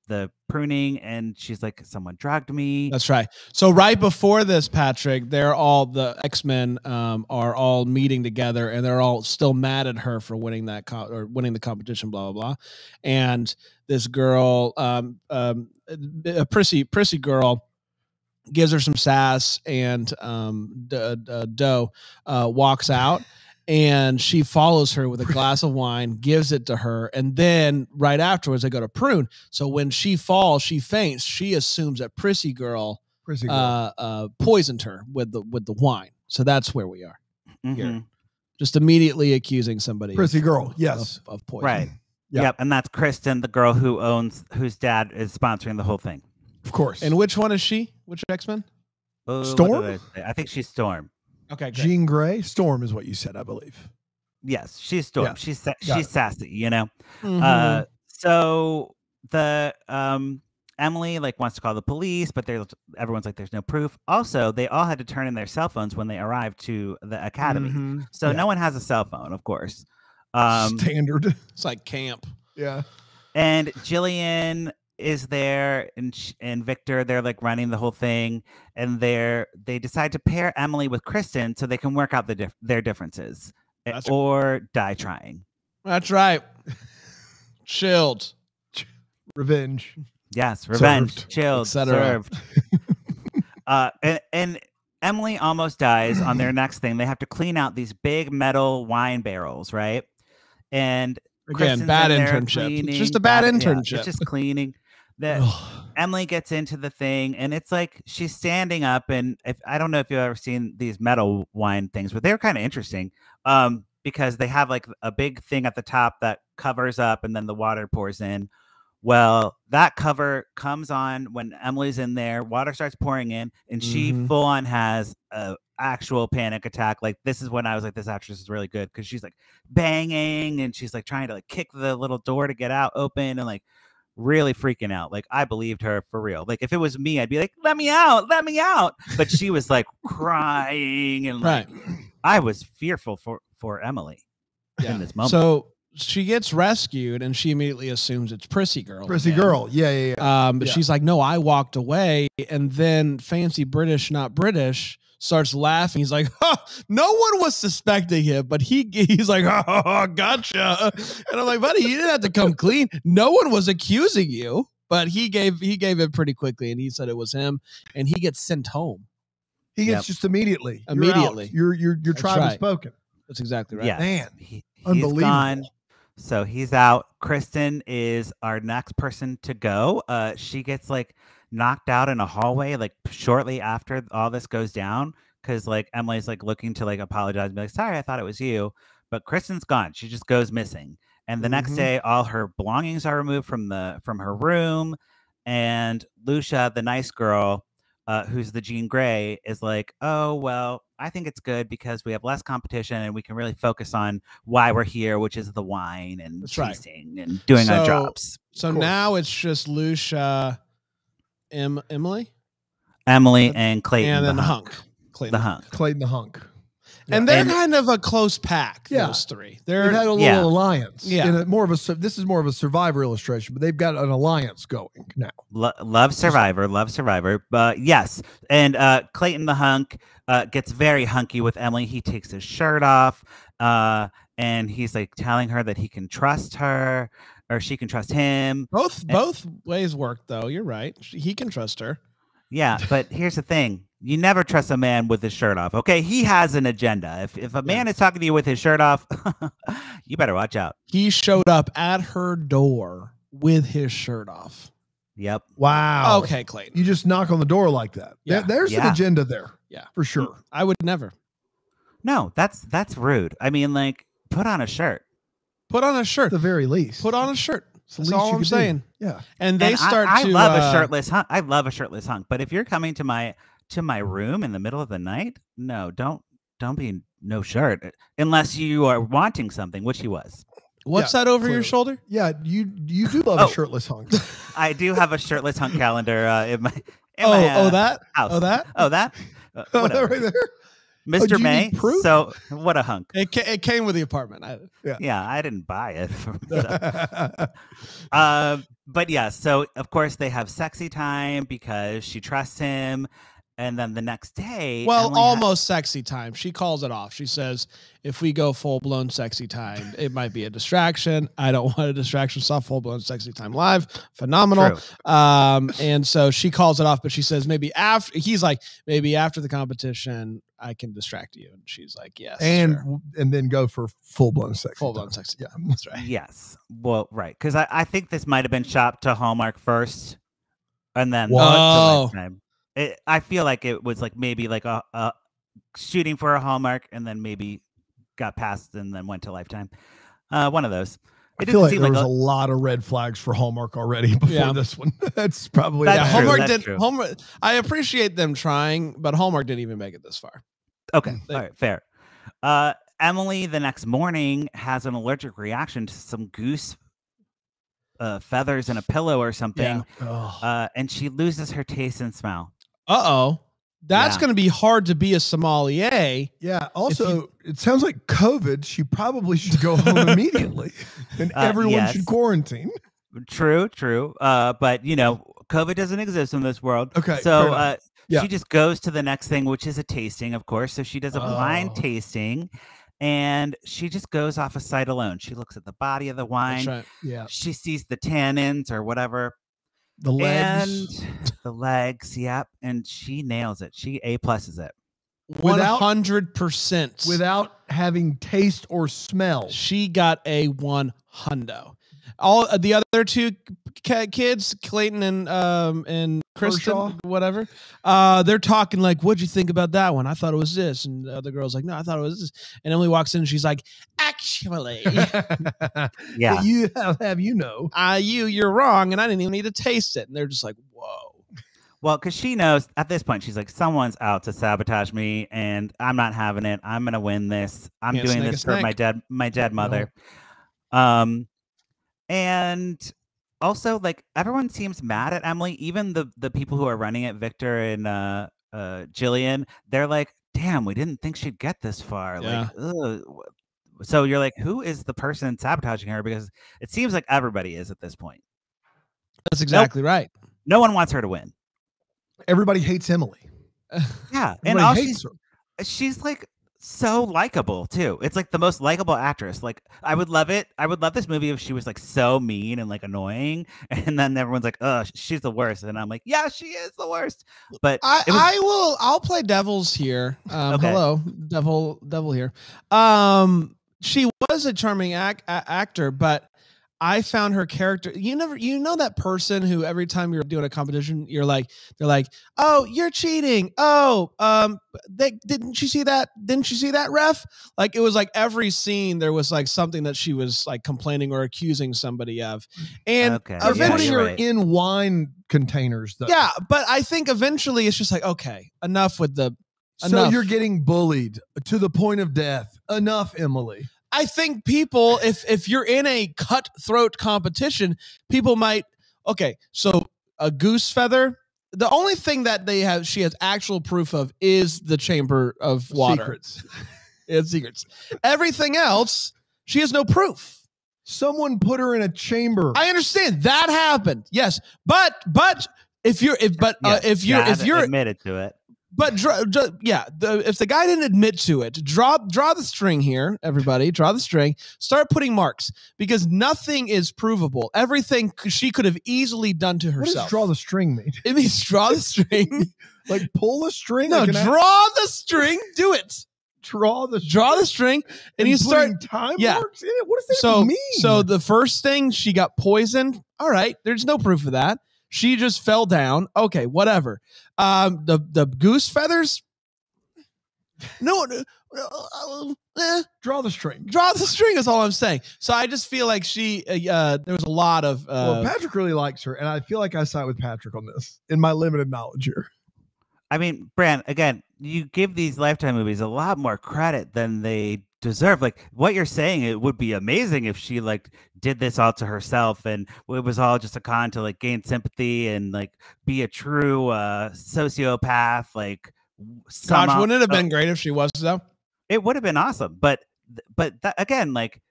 Speaker 2: the pruning, and she's like, someone drugged me.
Speaker 1: That's right. So right before this, Patrick, the X-Men are all meeting together, and they're all still mad at her for winning that winning the competition, blah blah blah. And this girl, a prissy girl, gives her some sass, and Doe walks out. And she follows her with a glass of wine, gives it to her, and then right afterwards they go to prune. So when she falls, she faints. She assumes that Prissy girl poisoned her with the wine. So that's where we are. Here. Just immediately accusing somebody.
Speaker 3: Prissy girl, yes,
Speaker 1: of poison.
Speaker 2: Right. Yep. And that's Kristen, the girl whose dad is sponsoring the whole thing.
Speaker 3: Of course.
Speaker 1: And which one is she? Which X-Men?
Speaker 3: Storm?
Speaker 2: I think she's Storm.
Speaker 1: Okay, great.
Speaker 3: Jean Grey. Storm is what you said, I believe.
Speaker 2: She's Storm. Yeah. She's sassy, you know.
Speaker 1: Mm-hmm.
Speaker 2: So the Emily wants to call the police, but everyone's like, there's no proof. Also, they all had to turn in their cell phones when they arrived to the academy.
Speaker 1: Mm-hmm.
Speaker 2: So no one has a cell phone, of course.
Speaker 3: Standard.
Speaker 1: It's like camp.
Speaker 3: Yeah.
Speaker 2: And Jillian is there, and Victor, they're running the whole thing, and they decide to pair Emily with Kristen so they can work out their differences. Or die trying.
Speaker 1: That's right. Chilled.
Speaker 3: Revenge.
Speaker 2: Yes, revenge.
Speaker 3: Served.
Speaker 2: Chilled. Served. And Emily almost dies on their next thing. They have to clean out these big metal wine barrels, right? And
Speaker 1: again, bad internship. It's just a bad internship.
Speaker 2: Yeah, it's just cleaning. Emily gets into the thing, and it's like she's standing up, and I don't know if you've ever seen these metal wine things, but they're kind of interesting because they have a big thing at the top that covers up, and then the water pours in. Well, that cover comes on when Emily's in there, water starts pouring in, and she full on has a actual panic attack. This is when I was like, this actress is really good, because she's banging, and she's trying to kick the little door to get out open, and really freaking out. I believed her for real. If it was me, I'd be like, let me out. But she was crying, and
Speaker 1: right.
Speaker 2: I was fearful for Emily in this moment.
Speaker 1: So she gets rescued, and she immediately assumes it's Prissy girl.
Speaker 3: Yeah.
Speaker 1: But she's like, no, I walked away. And then fancy British, not British, starts laughing. He's like, no one was suspecting him, but he's like, oh, gotcha. And I'm like, buddy, you didn't have to come clean. No one was accusing you, but he gave it pretty quickly, and he said it was him, and he gets sent home.
Speaker 3: He gets just immediately. Your tribe is spoken.
Speaker 1: That's exactly right.
Speaker 2: Yeah.
Speaker 3: Man,
Speaker 2: he's
Speaker 3: unbelievable.
Speaker 2: Gone. So he's out. Kristen is our next person to go. She gets knocked out in a hallway shortly after all this goes down, because Emily's looking to apologize and be sorry, I thought it was you, but Kristen's gone. She just goes missing, and the next day all her belongings are removed from her room, and Lucia, the nice girl, who's the Jean Grey, is oh well, I think it's good because we have less competition and we can really focus on why we're here, which is the wine and tasting and doing our jobs.
Speaker 1: So now it's just Lucia, Emily,
Speaker 2: and Clayton,
Speaker 1: and then the hunk.
Speaker 3: Clayton the hunk.
Speaker 1: Yeah. And they're kind of a close pack, those three.
Speaker 3: They've had a little alliance.
Speaker 1: Yeah.
Speaker 3: This is more of a Survivor illustration, but they've got an alliance going now.
Speaker 2: Love Survivor. But yes. And Clayton the hunk gets very hunky with Emily. He takes his shirt off, and he's telling her that he can trust her, or she can trust him.
Speaker 1: Both ways work, though. You're right. He can trust her.
Speaker 2: Yeah, but here's the thing. You never trust a man with his shirt off, okay? He has an agenda. If a man is talking to you with his shirt off, you better watch out.
Speaker 1: He showed up at her door with his shirt off.
Speaker 2: Yep.
Speaker 3: Wow.
Speaker 1: Okay, Clayton.
Speaker 3: You just knock on the door like that.
Speaker 1: Yeah.
Speaker 3: There's an agenda there.
Speaker 1: Yeah.
Speaker 3: For sure.
Speaker 1: I would never.
Speaker 2: No, that's rude. I mean, put on a shirt.
Speaker 1: Put on a shirt.
Speaker 3: At the very least.
Speaker 1: Put on a shirt. That's
Speaker 3: all
Speaker 1: I'm saying.
Speaker 3: Yeah.
Speaker 1: And they start
Speaker 2: I
Speaker 1: to...
Speaker 2: love a shirtless hunk. I love a shirtless hunk. But if you're coming to my room in the middle of the night, no, don't be no shirt unless you are wanting something, which he was.
Speaker 1: What's that over your shoulder?
Speaker 3: Yeah, you do love a shirtless hunk.
Speaker 2: I do have a shirtless hunk calendar in my
Speaker 1: that
Speaker 2: house.
Speaker 1: that
Speaker 2: that
Speaker 3: right there.
Speaker 2: Mr. May. So what a hunk.
Speaker 1: It came with the apartment.
Speaker 2: Yeah, I didn't buy it. But yeah, so of course they have sexy time because she trusts him. And then the next day,
Speaker 1: well, almost sexy time. She calls it off. She says, if we go full-blown sexy time, it might be a distraction. I don't want a distraction. Saw full-blown sexy time live. Phenomenal. And so she calls it off, but she says maybe after. He's like, maybe after the competition, I can distract you. And she's like, yes.
Speaker 3: And then go for full-blown sexy.
Speaker 1: Full-blown sexy. Yeah, that's right.
Speaker 2: Yes. Well, right. Because I think this might have been shopped to Hallmark first. And then
Speaker 1: to
Speaker 2: Lifetime. I feel like it was like maybe like a shooting for a Hallmark and then maybe got passed and then went to Lifetime. One of those.
Speaker 3: I feel like there was a lot of red flags for Hallmark already before this one. That's probably
Speaker 1: Hallmark didn't. Hallmark. I appreciate them trying, but Hallmark didn't even make it this far.
Speaker 2: Okay, all right, fair. Emily the next morning has an allergic reaction to some goose feathers in a pillow or something, and she loses her taste and smell.
Speaker 1: That's going to be hard to be a sommelier.
Speaker 3: Yeah. Also, it sounds like COVID. She probably should go home immediately, and everyone should quarantine.
Speaker 2: True. But you know, COVID doesn't exist in this world.
Speaker 3: Okay.
Speaker 2: So she just goes to the next thing, which is a tasting, of course. So she does a blind tasting. And she just goes off of sight alone. She looks at the body of the wine.
Speaker 1: That's right.
Speaker 3: Yeah.
Speaker 2: She sees the tannins or whatever.
Speaker 3: The legs.
Speaker 2: And the legs, yep. And she nails it. She A+'s it.
Speaker 1: 100%.
Speaker 3: Without having taste or smell.
Speaker 1: She got a 100. All the other two kids, Clayton and Kristen, whatever, they're talking like, what'd you think about that one? I thought it was this. And the other girl's like, no, I thought it was this. And Emily walks in and she's like, actually,
Speaker 2: yeah,
Speaker 3: you have
Speaker 1: you're wrong. And I didn't even need to taste it. And they're just like, whoa.
Speaker 2: Well, because she knows at this point, she's like, someone's out to sabotage me and I'm not having it. I'm going to win this. I'm doing this for my dead mother. No. And also, like, everyone seems mad at Emily. Even the people who are running it, Victor and Jillian, they're like, damn, we didn't think she'd get this far.
Speaker 1: Yeah.
Speaker 2: Like, ugh. So you're like, who is the person sabotaging her? Because it seems like everybody is at this point.
Speaker 1: That's exactly right.
Speaker 2: No one wants her to win.
Speaker 3: Everybody hates Emily.
Speaker 2: Yeah.
Speaker 3: Everybody
Speaker 2: and
Speaker 3: hates her.
Speaker 2: She's like so likable too. It's like the most likable actress. Like I would love it. I would love this movie if she was like so mean and like annoying, and then everyone's like, "Oh, she's the worst," and I'm like, "Yeah, she is the worst." But
Speaker 1: I'll play devil's here.
Speaker 2: Okay.
Speaker 1: Hello, devil here. She was a charming actor, but I found her character. You know that person who every time you're doing a competition, they're like, "Oh, you're cheating. Oh, didn't you see that? Didn't you see that, ref?" Like it was like every scene there was like something that she was like complaining or accusing somebody of, and
Speaker 3: putting her in wine containers. Though.
Speaker 1: Yeah, but I think eventually it's just like, okay, enough with the.
Speaker 3: So you're getting bullied to the point of death. Enough, Emily.
Speaker 1: I think people, if you're in a cutthroat competition, people might. Okay, so a goose feather. The only thing that she has actual proof of is the chamber of water.
Speaker 3: Secrets.
Speaker 1: It's secrets. Everything else, she has no proof.
Speaker 3: Someone put her in a chamber.
Speaker 1: I understand that happened. Yes, but if you're
Speaker 2: admitted to it.
Speaker 1: But if the guy didn't admit to it, draw the string here, everybody. Draw the string. Start putting marks because nothing is provable. Everything she could have easily done to herself.
Speaker 3: What does draw the string mean?
Speaker 1: It means draw the string.
Speaker 3: Like pull the string.
Speaker 1: No, draw the string. Do it.
Speaker 3: Draw the
Speaker 1: string, and you start
Speaker 3: time marks in it. What does that mean?
Speaker 1: So the first thing, she got poisoned. All right, there's no proof of that. She just fell down. Okay, whatever. The goose feathers. No,
Speaker 3: draw the string.
Speaker 1: Draw the string is all I'm saying. So I just feel like there was a lot of.
Speaker 3: Well, Patrick really likes her, and I feel like I side with Patrick on this in my limited knowledge here.
Speaker 2: I mean, Bran, again, you give these Lifetime movies a lot more credit than they deserve. Like what you're saying, it would be amazing if she like did this all to herself and it was all just a con to like gain sympathy and like be a true sociopath, like
Speaker 1: Gosh, wouldn't it have been great if she was though?
Speaker 2: It would have been awesome, but again, like,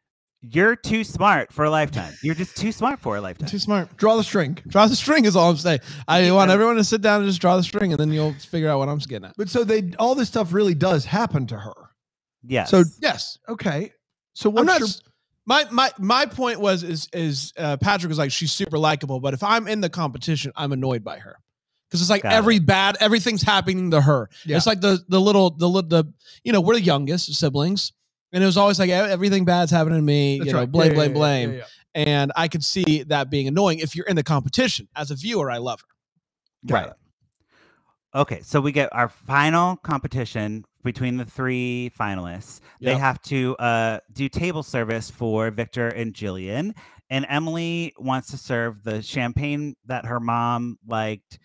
Speaker 2: you're too smart for a Lifetime. You're just too smart for a Lifetime.
Speaker 1: Too smart.
Speaker 3: Draw the string.
Speaker 1: Draw the string is all I'm saying. I want everyone to sit down and just draw the string, and then you'll figure out what I'm getting at.
Speaker 3: But so all this stuff really does happen to her.
Speaker 2: Yes.
Speaker 3: So
Speaker 1: yes.
Speaker 3: Okay. So what's your
Speaker 1: my point was Patrick was like, she's super likable, but if I'm in the competition, I'm annoyed by her. Because it's like everything's happening to her. Yeah. It's like the we're the youngest siblings. And it was always like, everything bad's happening to me, blame. Yeah. And I could see that being annoying if you're in the competition. As a viewer, I love her.
Speaker 2: Right. Okay, so we get our final competition between the 3 finalists. Yep. They have to do table service for Victor and Jillian. And Emily wants to serve the champagne that her mom liked,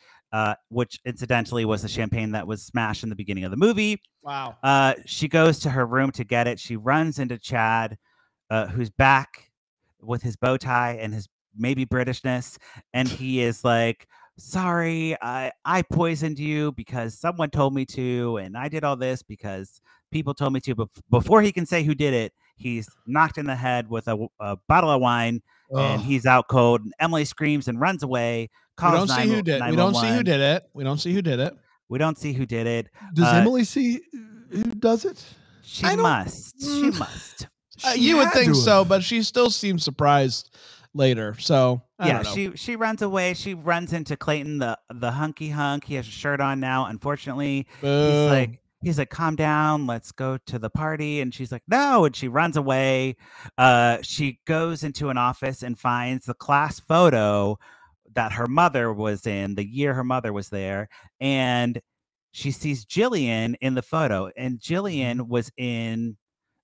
Speaker 2: which incidentally was the champagne that was smashed in the beginning of the movie.
Speaker 1: Wow.
Speaker 2: She goes to her room to get it. She runs into Chad, who's back with his bow tie and his maybe Britishness. And he is like, sorry, I poisoned you because someone told me to. And I did all this because people told me to. But before he can say who did it, he's knocked in the head with a bottle of wine. And he's out cold. And Emily screams and runs away.
Speaker 1: We don't see who did it. We don't see who did it. We don't see who did it.
Speaker 2: We don't see who did it.
Speaker 3: Does Emily see who does it?
Speaker 2: She must. She must.
Speaker 1: You would think so, but she still seems surprised later. So I don't know.
Speaker 2: She runs away. She runs into Clayton, the hunky hunk. He has a shirt on now. Unfortunately, he's like, calm down. Let's go to the party. And she's like, no. And she runs away. She goes into an office and finds the class photo that her mother was in the year her mother was there. And she sees Jillian in the photo. And Jillian was in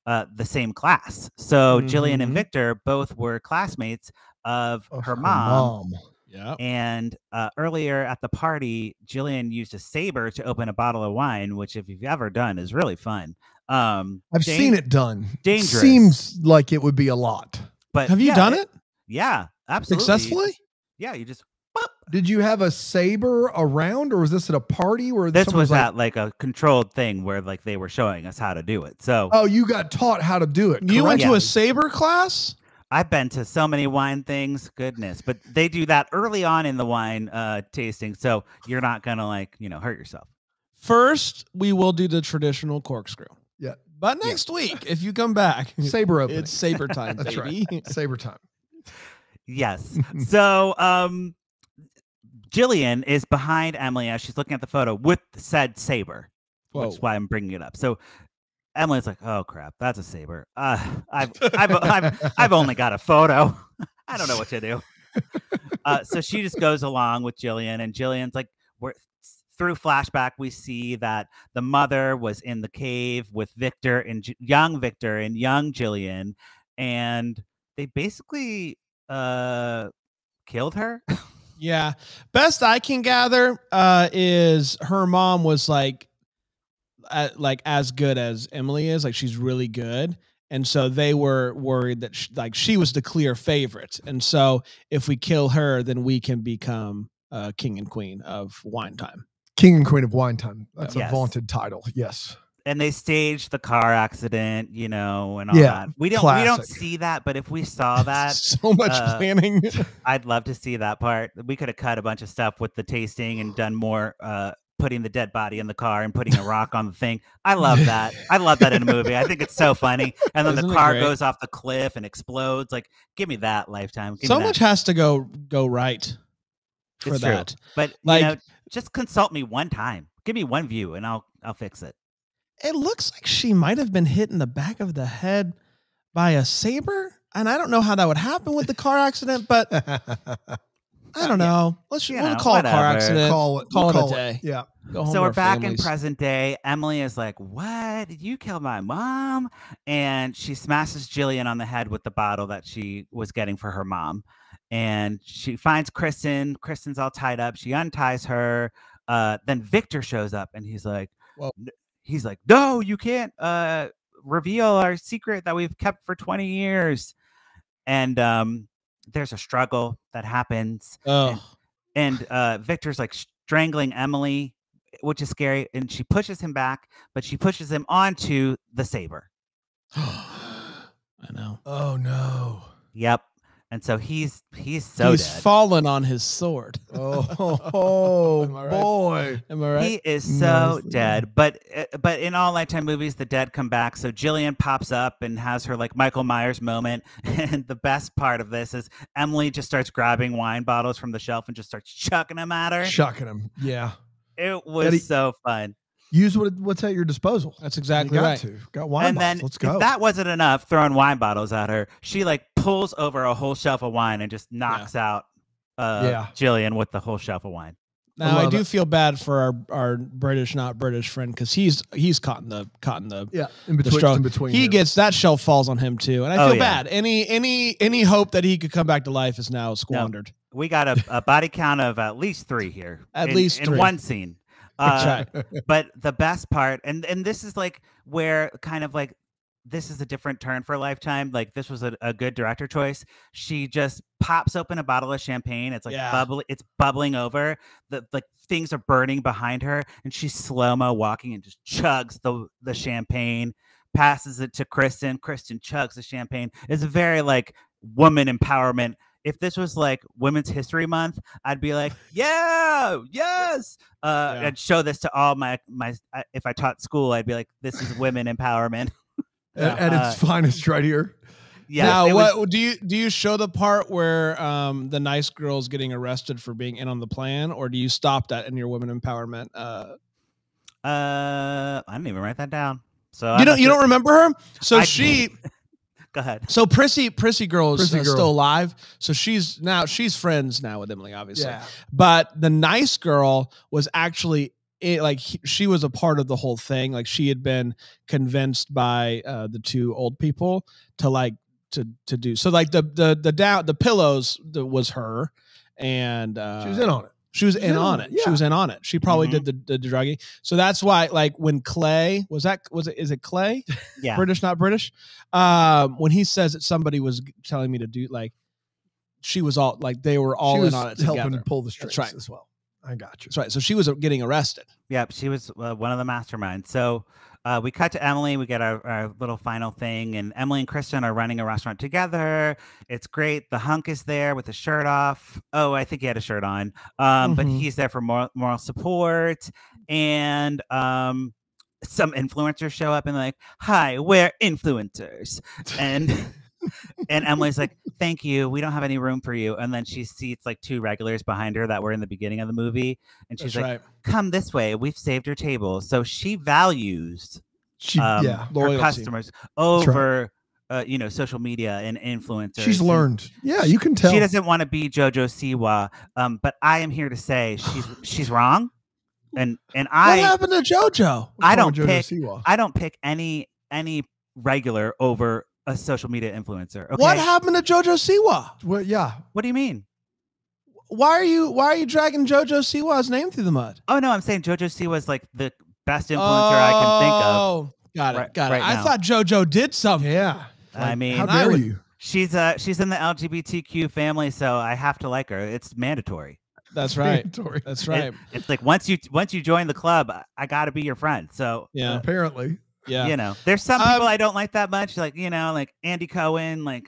Speaker 2: the same class. So Jillian and Victor both were classmates of her mom.
Speaker 1: Yeah.
Speaker 2: And earlier at the party, Jillian used a saber to open a bottle of wine, which if you've ever done is really fun.
Speaker 3: I've seen it done.
Speaker 2: Dangerous.
Speaker 3: Seems like it would be a lot.
Speaker 2: But
Speaker 1: have you done it?
Speaker 2: Yeah, absolutely.
Speaker 1: Successfully?
Speaker 2: Yeah, you just.
Speaker 3: Did you have a saber around, or was this at a party where
Speaker 2: this was at like a controlled thing where like they were showing us how to do it? So
Speaker 3: you got taught how to do it.
Speaker 1: You went to a saber class?
Speaker 2: I've been to so many wine things, goodness, but they do that early on in the wine tasting, so you're not gonna hurt yourself.
Speaker 1: First, we will do the traditional corkscrew.
Speaker 3: Yeah,
Speaker 1: but next week, if you come back,
Speaker 3: saber opening.
Speaker 1: It's saber time,
Speaker 3: That's
Speaker 1: baby.
Speaker 3: Right. Saber time.
Speaker 2: Yes. So Jillian is behind Emily as she's looking at the photo with said saber, which is why I'm bringing it up. So Emily's like, "Oh crap, that's a saber. I've only got a photo. I don't know what to do." So she just goes along with Jillian, and Jillian's like, through flashback, we see that the mother was in the cave with Victor and young Jillian, and they basically killed her.
Speaker 1: Yeah. Best I can gather is her mom was like as good as Emily is. Like, she's really good. And so they were worried that she was the clear favorite. And so if we kill her, then we can become king and queen of wine time.
Speaker 3: King and queen of wine time. That's a vaunted title. Yes.
Speaker 2: And they staged the car accident, and all that. We don't see that, but if we saw that,
Speaker 1: so much planning.
Speaker 2: I'd love to see that part. We could have cut a bunch of stuff with the tasting and done more putting the dead body in the car and putting a rock on the thing. I love that. I love that in a movie. I think it's so funny. And then the car goes off the cliff and explodes. Like, give me that, Lifetime.
Speaker 1: So much has to go right for that.
Speaker 2: True. But just consult me one time. Give me one view and I'll fix it.
Speaker 1: It looks like she might have been hit in the back of the head by a saber. And I don't know how that would happen with the car accident, but I don't know. We'll call it a car accident. Call it a day.
Speaker 3: Yeah.
Speaker 1: Go home
Speaker 2: so we're back in present day. Emily is like, what? Did you kill my mom? And she smashes Jillian on the head with the bottle that she was getting for her mom. And she finds Kristen. Kristen's all tied up. She unties her. Then Victor shows up and he's like, no, you can't reveal our secret that we've kept for 20 years. And there's a struggle that happens. And Victor's like strangling Emily which is scary. And she pushes him back, but she pushes him onto the saber.
Speaker 1: I know.
Speaker 3: Oh no.
Speaker 2: Yep. And so he's dead.
Speaker 1: Fallen on his sword.
Speaker 3: Oh boy.
Speaker 1: Am I right?
Speaker 2: He is so dead. But in all Lifetime movies, the dead come back. So Jillian pops up and has her like Michael Myers moment. And the best part of this is Emily just starts grabbing wine bottles from the shelf and just starts chucking them at her.
Speaker 3: Chucking them. Yeah.
Speaker 2: It was so fun.
Speaker 3: Use what's at your disposal.
Speaker 1: That's exactly right.
Speaker 3: Got wine
Speaker 2: and
Speaker 3: bottles.
Speaker 2: Then
Speaker 3: Let's go.
Speaker 2: If that wasn't enough, throwing wine bottles at her, she like pulls over a whole shelf of wine and just knocks out Jillian with the whole shelf of wine.
Speaker 1: Now I do feel bad for our British, not British friend because he's caught in the
Speaker 3: in between.
Speaker 1: He gets that shelf falls on him too, and I feel bad. Any hope that he could come back to life is now squandered.
Speaker 2: No, we got a body count of at least 3 here.
Speaker 1: In
Speaker 2: one scene. But the best part, and this is like where kind of like this is a different turn for Lifetime. Like this was a good director choice. She just pops open a bottle of champagne. It's like it's bubbling over. The things are burning behind her, and she's slow-mo walking and just chugs the champagne, passes it to Kristen. Kristen chugs the champagne. It's a very like woman empowerment. If this was like Women's History Month, I'd be like, yes. I'd show this to all my. If I taught school, I'd be like, this is women empowerment
Speaker 3: at its finest, right here.
Speaker 1: Yeah. Now, do you show the part where the nice girl's getting arrested for being in on the plan, or do you stop that in your women empowerment?
Speaker 2: I didn't even write that down. So
Speaker 1: you don't remember her? So
Speaker 2: Go ahead.
Speaker 1: So Prissy Girl is still alive. So she's friends now with Emily, obviously. Yeah. But the nice girl was actually she was a part of the whole thing. Like she had been convinced by the 2 old people to do so. Like the pillows was her, and
Speaker 3: she was in on it.
Speaker 1: She was in on it. Yeah. She was in on it. She probably did the drugging. So that's why, like, when Clay is it Clay?
Speaker 2: Yeah.
Speaker 1: British, not British. When he says that somebody was telling me to do, like, she was all like they were all in on it together.
Speaker 3: Helping pull the strings as well. I got you.
Speaker 1: That's right. So she was getting arrested.
Speaker 2: Yep, she was one of the masterminds. So we cut to Emily. We get our little final thing, and Emily and Kristen are running a restaurant together. It's great. The hunk is there with the shirt off. Oh, I think he had a shirt on. But he's there for moral support. And some influencers show up and like, "Hi, we're influencers." And and Emily's like, "Thank you. We don't have any room for you." And then she seats like 2 regulars behind her that were in the beginning of the movie. And she's like, "Come this way. We've saved your table." So she values her customers over social media and influencers.
Speaker 3: She's learned. Yeah, you can tell.
Speaker 2: She doesn't want to be JoJo Siwa. But I am here to say she's wrong. And
Speaker 1: what happened to JoJo?
Speaker 2: I don't pick any regular over a social media influencer. Okay?
Speaker 1: What happened to JoJo Siwa?
Speaker 3: Well, yeah.
Speaker 2: What do you mean?
Speaker 1: Why are you dragging JoJo Siwa's name through the mud?
Speaker 2: Oh no, I'm saying JoJo Siwa is like the best influencer I can think of.
Speaker 1: Oh, got it. I thought JoJo did something.
Speaker 3: Yeah.
Speaker 2: I mean,
Speaker 3: how dare you?
Speaker 2: She's in the LGBTQ family, so I have to like her. It's mandatory.
Speaker 1: That's right. That's right.
Speaker 2: It's like once you join the club, I got to be your friend. So
Speaker 1: yeah,
Speaker 3: apparently.
Speaker 1: Yeah,
Speaker 2: there's some people I don't like that much, like like Andy Cohen, like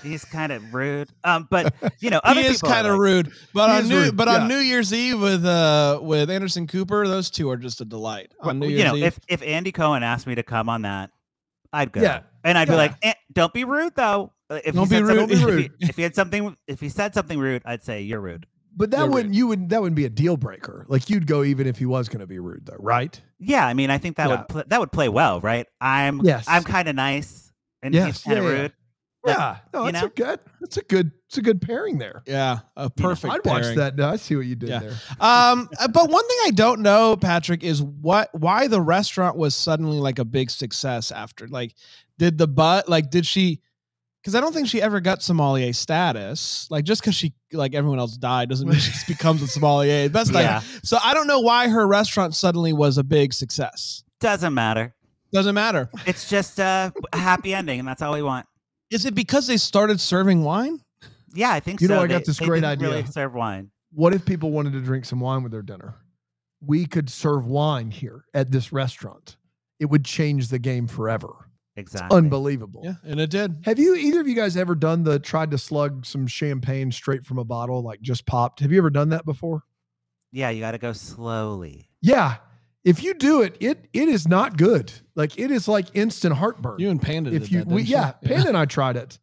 Speaker 2: he's kind of rude. But other
Speaker 1: he is kind of rude. But on New Year's Eve with Anderson Cooper, those 2 are just a delight. On New Year's Eve.
Speaker 2: if Andy Cohen asked me to come on that, I'd go.
Speaker 3: Yeah,
Speaker 2: and I'd be like, don't be rude though.
Speaker 3: Don't be rude.
Speaker 2: If he said something rude, I'd say you're rude.
Speaker 3: But that wouldn't be a deal breaker. Like you'd go even if he was going to be rude, though, right?
Speaker 2: Yeah, I mean, I think that would play well, right? I'm kind of nice, and he's kind of rude.
Speaker 3: Yeah, no, that's a good pairing there.
Speaker 1: Yeah, a perfect.
Speaker 3: I'd watch that. No, I see what you did there.
Speaker 1: But one thing I don't know, Patrick, is why the restaurant was suddenly like a big success after. Like, did she? Because I don't think she ever got sommelier status. Like just because she everyone else died doesn't mean she becomes a sommelier. So I don't know why her restaurant suddenly was a big success.
Speaker 2: Doesn't matter.
Speaker 1: It's
Speaker 2: just a happy ending, and that's all we want.
Speaker 1: Is it because they started serving wine?
Speaker 2: Yeah, I think so.
Speaker 3: I got this great idea.
Speaker 2: Really serve wine.
Speaker 3: What if people wanted to drink some wine with their dinner? we could serve wine here at this restaurant, it would change the game forever.
Speaker 2: Exactly.
Speaker 3: It's unbelievable.
Speaker 1: Yeah, and it did.
Speaker 3: Have either of you guys ever tried to slug some champagne straight from a bottle, like just popped? Have you ever done that before?
Speaker 2: Yeah, you got to go slowly.
Speaker 3: Yeah. If you do it, it is not good. Like, it is like instant heartburn.
Speaker 1: You and Panda did that,
Speaker 3: Panda and I tried it.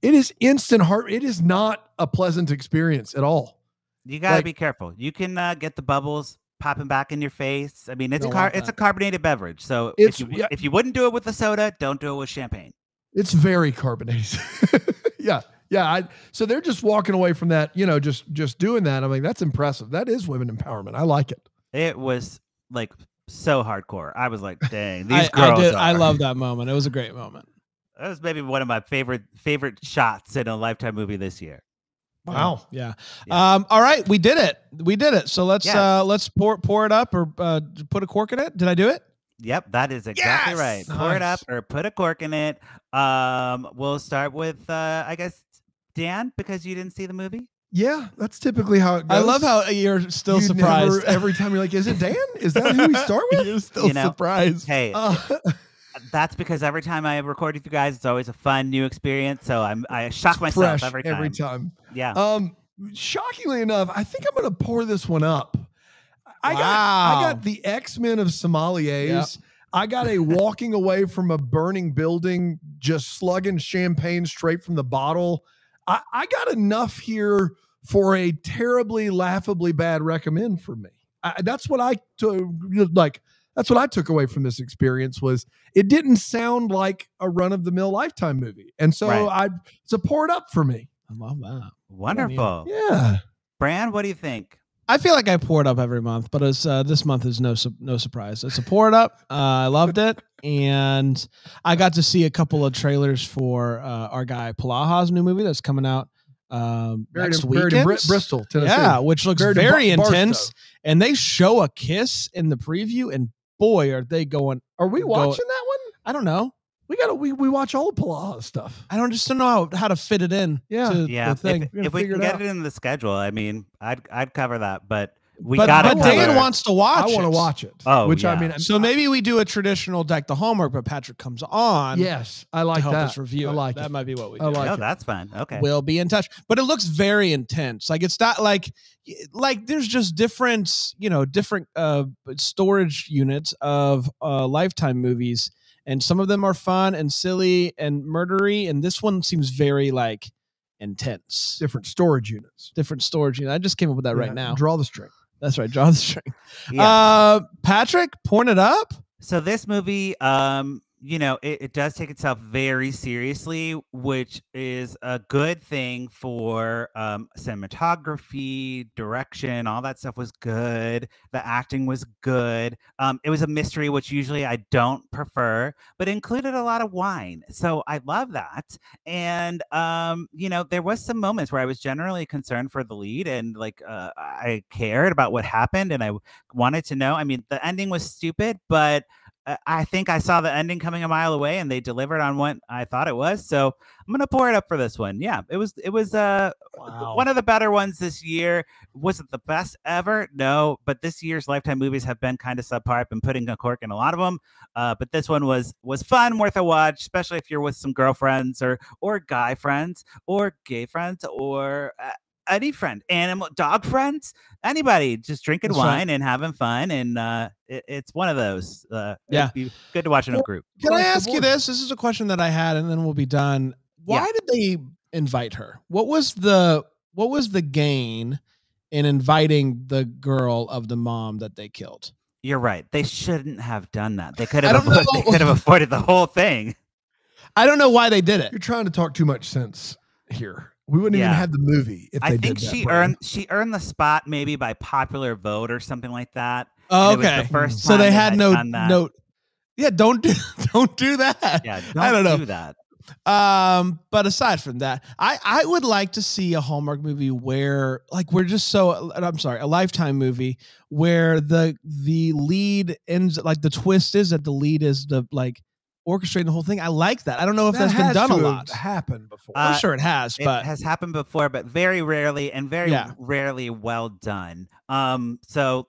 Speaker 3: It is instant it is not a pleasant experience at all.
Speaker 2: You got to be careful. You can get the bubbles popping back in your face. I mean, it's a carbonated beverage. So if you wouldn't do it with the soda, don't do it with champagne.
Speaker 3: It's very carbonated. Yeah. So they're just walking away from that, just doing that. I mean, that's impressive. That is women empowerment. I like it.
Speaker 2: It was like so hardcore. I was like, dang, these girls.
Speaker 1: I love that moment. It was a great moment.
Speaker 2: That was maybe one of my favorite shots in a Lifetime movie this year.
Speaker 3: Wow.
Speaker 1: Yeah. All right, we did it. So let's pour it up or put a cork in it. Did I do it?
Speaker 2: Yep, that is exactly right.
Speaker 3: Nice.
Speaker 2: Pour it up or put a cork in it. We'll start with I guess Dan, because you didn't see the movie.
Speaker 3: Yeah, that's typically how it goes.
Speaker 1: I love how you're still surprised.
Speaker 3: Every time you're like, is it Dan? Is that who we start with?
Speaker 1: You're still surprised.
Speaker 2: Hey, that's because every time I record with you guys, it's always a fun new experience. So I shock myself every time. Yeah.
Speaker 3: Shockingly enough, I think I'm going to pour this one up. I got the X-Men of sommeliers. Yep. I got a walking away from a burning building, just slugging champagne straight from the bottle. I got enough here for a terribly, laughably bad recommend for me. That's what I took away from this experience. Was it didn't sound like a run-of-the-mill Lifetime movie, and so it's a pour it up for me.
Speaker 1: I love that.
Speaker 2: Wonderful.
Speaker 3: Yeah.
Speaker 2: Bran, what do you think?
Speaker 1: I feel like I pour it up every month, but this month is no surprise. It's a pour it up. I loved it, and I got to see a couple of trailers for our guy Palaha's new movie that's coming out next weekend
Speaker 3: in Bristol, Tennessee.
Speaker 1: Yeah, which looks very intense. And they show a kiss in the preview, and boy, are they going!
Speaker 3: Are we watching that one?
Speaker 1: I don't know.
Speaker 3: We watch all of Palaha stuff.
Speaker 1: I don't know how to fit it in.
Speaker 2: The
Speaker 1: thing.
Speaker 2: If we can get it in the schedule, I mean, I'd cover that, but
Speaker 1: But Dan wants to watch it.
Speaker 3: I want to watch it.
Speaker 2: Oh,
Speaker 3: which
Speaker 2: yeah.
Speaker 3: I mean,
Speaker 1: so maybe we do a traditional deck the homework, but Patrick comes on.
Speaker 3: Yes, I like
Speaker 1: to help
Speaker 3: that.
Speaker 1: us review.
Speaker 3: I like
Speaker 1: that
Speaker 3: it.
Speaker 1: might be what we do.
Speaker 3: I like
Speaker 2: Oh,
Speaker 3: it.
Speaker 2: that's fun. Okay,
Speaker 1: we'll be in touch. But it looks very intense. Like it's not like there's just different storage units of Lifetime movies, and some of them are fun and silly and murdery, and this one seems very like intense.
Speaker 3: Different storage units.
Speaker 1: I just came up with that right now.
Speaker 3: Draw the string.
Speaker 1: That's right. Draw the string.
Speaker 2: Yeah.
Speaker 1: Patrick, pouring it up.
Speaker 2: So this movie, it does take itself very seriously, which is a good thing for cinematography, direction, all that stuff was good. The acting was good. It was a mystery, which usually I don't prefer, but included a lot of wine. So I love that. And, there was some moments where I was generally concerned for the lead, and I cared about what happened, and I wanted to know. I mean, the ending was stupid, but I think I saw the ending coming a mile away, and they delivered on what I thought it was. So I'm gonna pour it up for this one. Yeah, it was one of the better ones this year. Was it the best ever? No, but this year's Lifetime movies have been kind of subpar. I've been putting a cork in a lot of them, but this one was fun, worth a watch, especially if you're with some girlfriends or guy friends or gay friends or any friend, animal, dog friends, anybody, just drinking wine and having fun. And it's one of those. It'd be good to watch in a group.
Speaker 1: Can I ask you this? This is a question that I had, and then we'll be done. Why did they invite her? What was the gain in inviting the girl of the mom that they killed?
Speaker 2: You're right. They shouldn't have done that. They could have afforded the whole thing.
Speaker 1: I don't know why they did it.
Speaker 3: You're trying to talk too much sense here. We wouldn't even have the movie if they did that.
Speaker 2: I think she earned the spot maybe by popular vote or something like that.
Speaker 1: Oh, okay.
Speaker 2: The first
Speaker 1: so they had no. Yeah, don't do that.
Speaker 2: Yeah,
Speaker 1: I don't know.
Speaker 2: Do that.
Speaker 1: But aside from that, I would like to see a Hallmark movie where a Lifetime movie where the lead ends, like the twist is that the lead is orchestrating the whole thing. I like that. I don't know if that's been done a lot.
Speaker 3: Happened before.
Speaker 1: I'm sure it has, but
Speaker 2: it has happened before, but very rarely and very rarely well done. So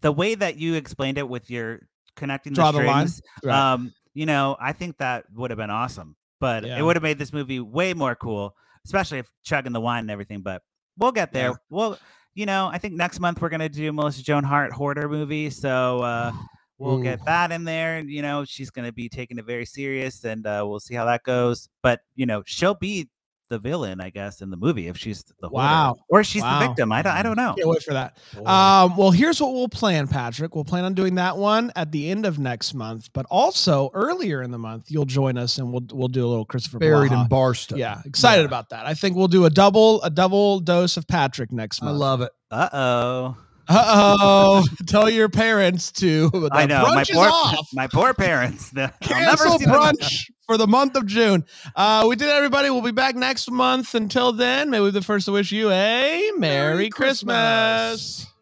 Speaker 2: the way that you explained it with your connecting
Speaker 1: Draw
Speaker 2: the strings,
Speaker 1: right.
Speaker 2: you know, I think that would have been awesome. But it would have made this movie way more cool, especially if chugging the wine and everything. But we'll get there.
Speaker 1: Yeah.
Speaker 2: Well, you know, I think next month we're gonna do Melissa Joan Hart Hoarder movie, so we'll get that in there. You know, she's gonna be taking it very serious, and we'll see how that goes. But you know, she'll be the villain, I guess, in the movie if she's the hoarder, or she's the victim. I don't know.
Speaker 1: Can't wait for that. Well, here's what we'll plan, Patrick. We'll plan on doing that one at the end of next month, but also earlier in the month, you'll join us and we'll do a little Christopher
Speaker 3: Buried
Speaker 1: Blaha.
Speaker 3: in Barstow.
Speaker 1: Yeah, excited about that. I think we'll do a double dose of Patrick next month.
Speaker 3: I love it.
Speaker 1: Tell your parents to.
Speaker 2: I know my poor parents.
Speaker 1: Cancel brunch for the month of June. We did it, everybody. We'll be back next month. Until then, may we be the first to wish you a Merry Christmas.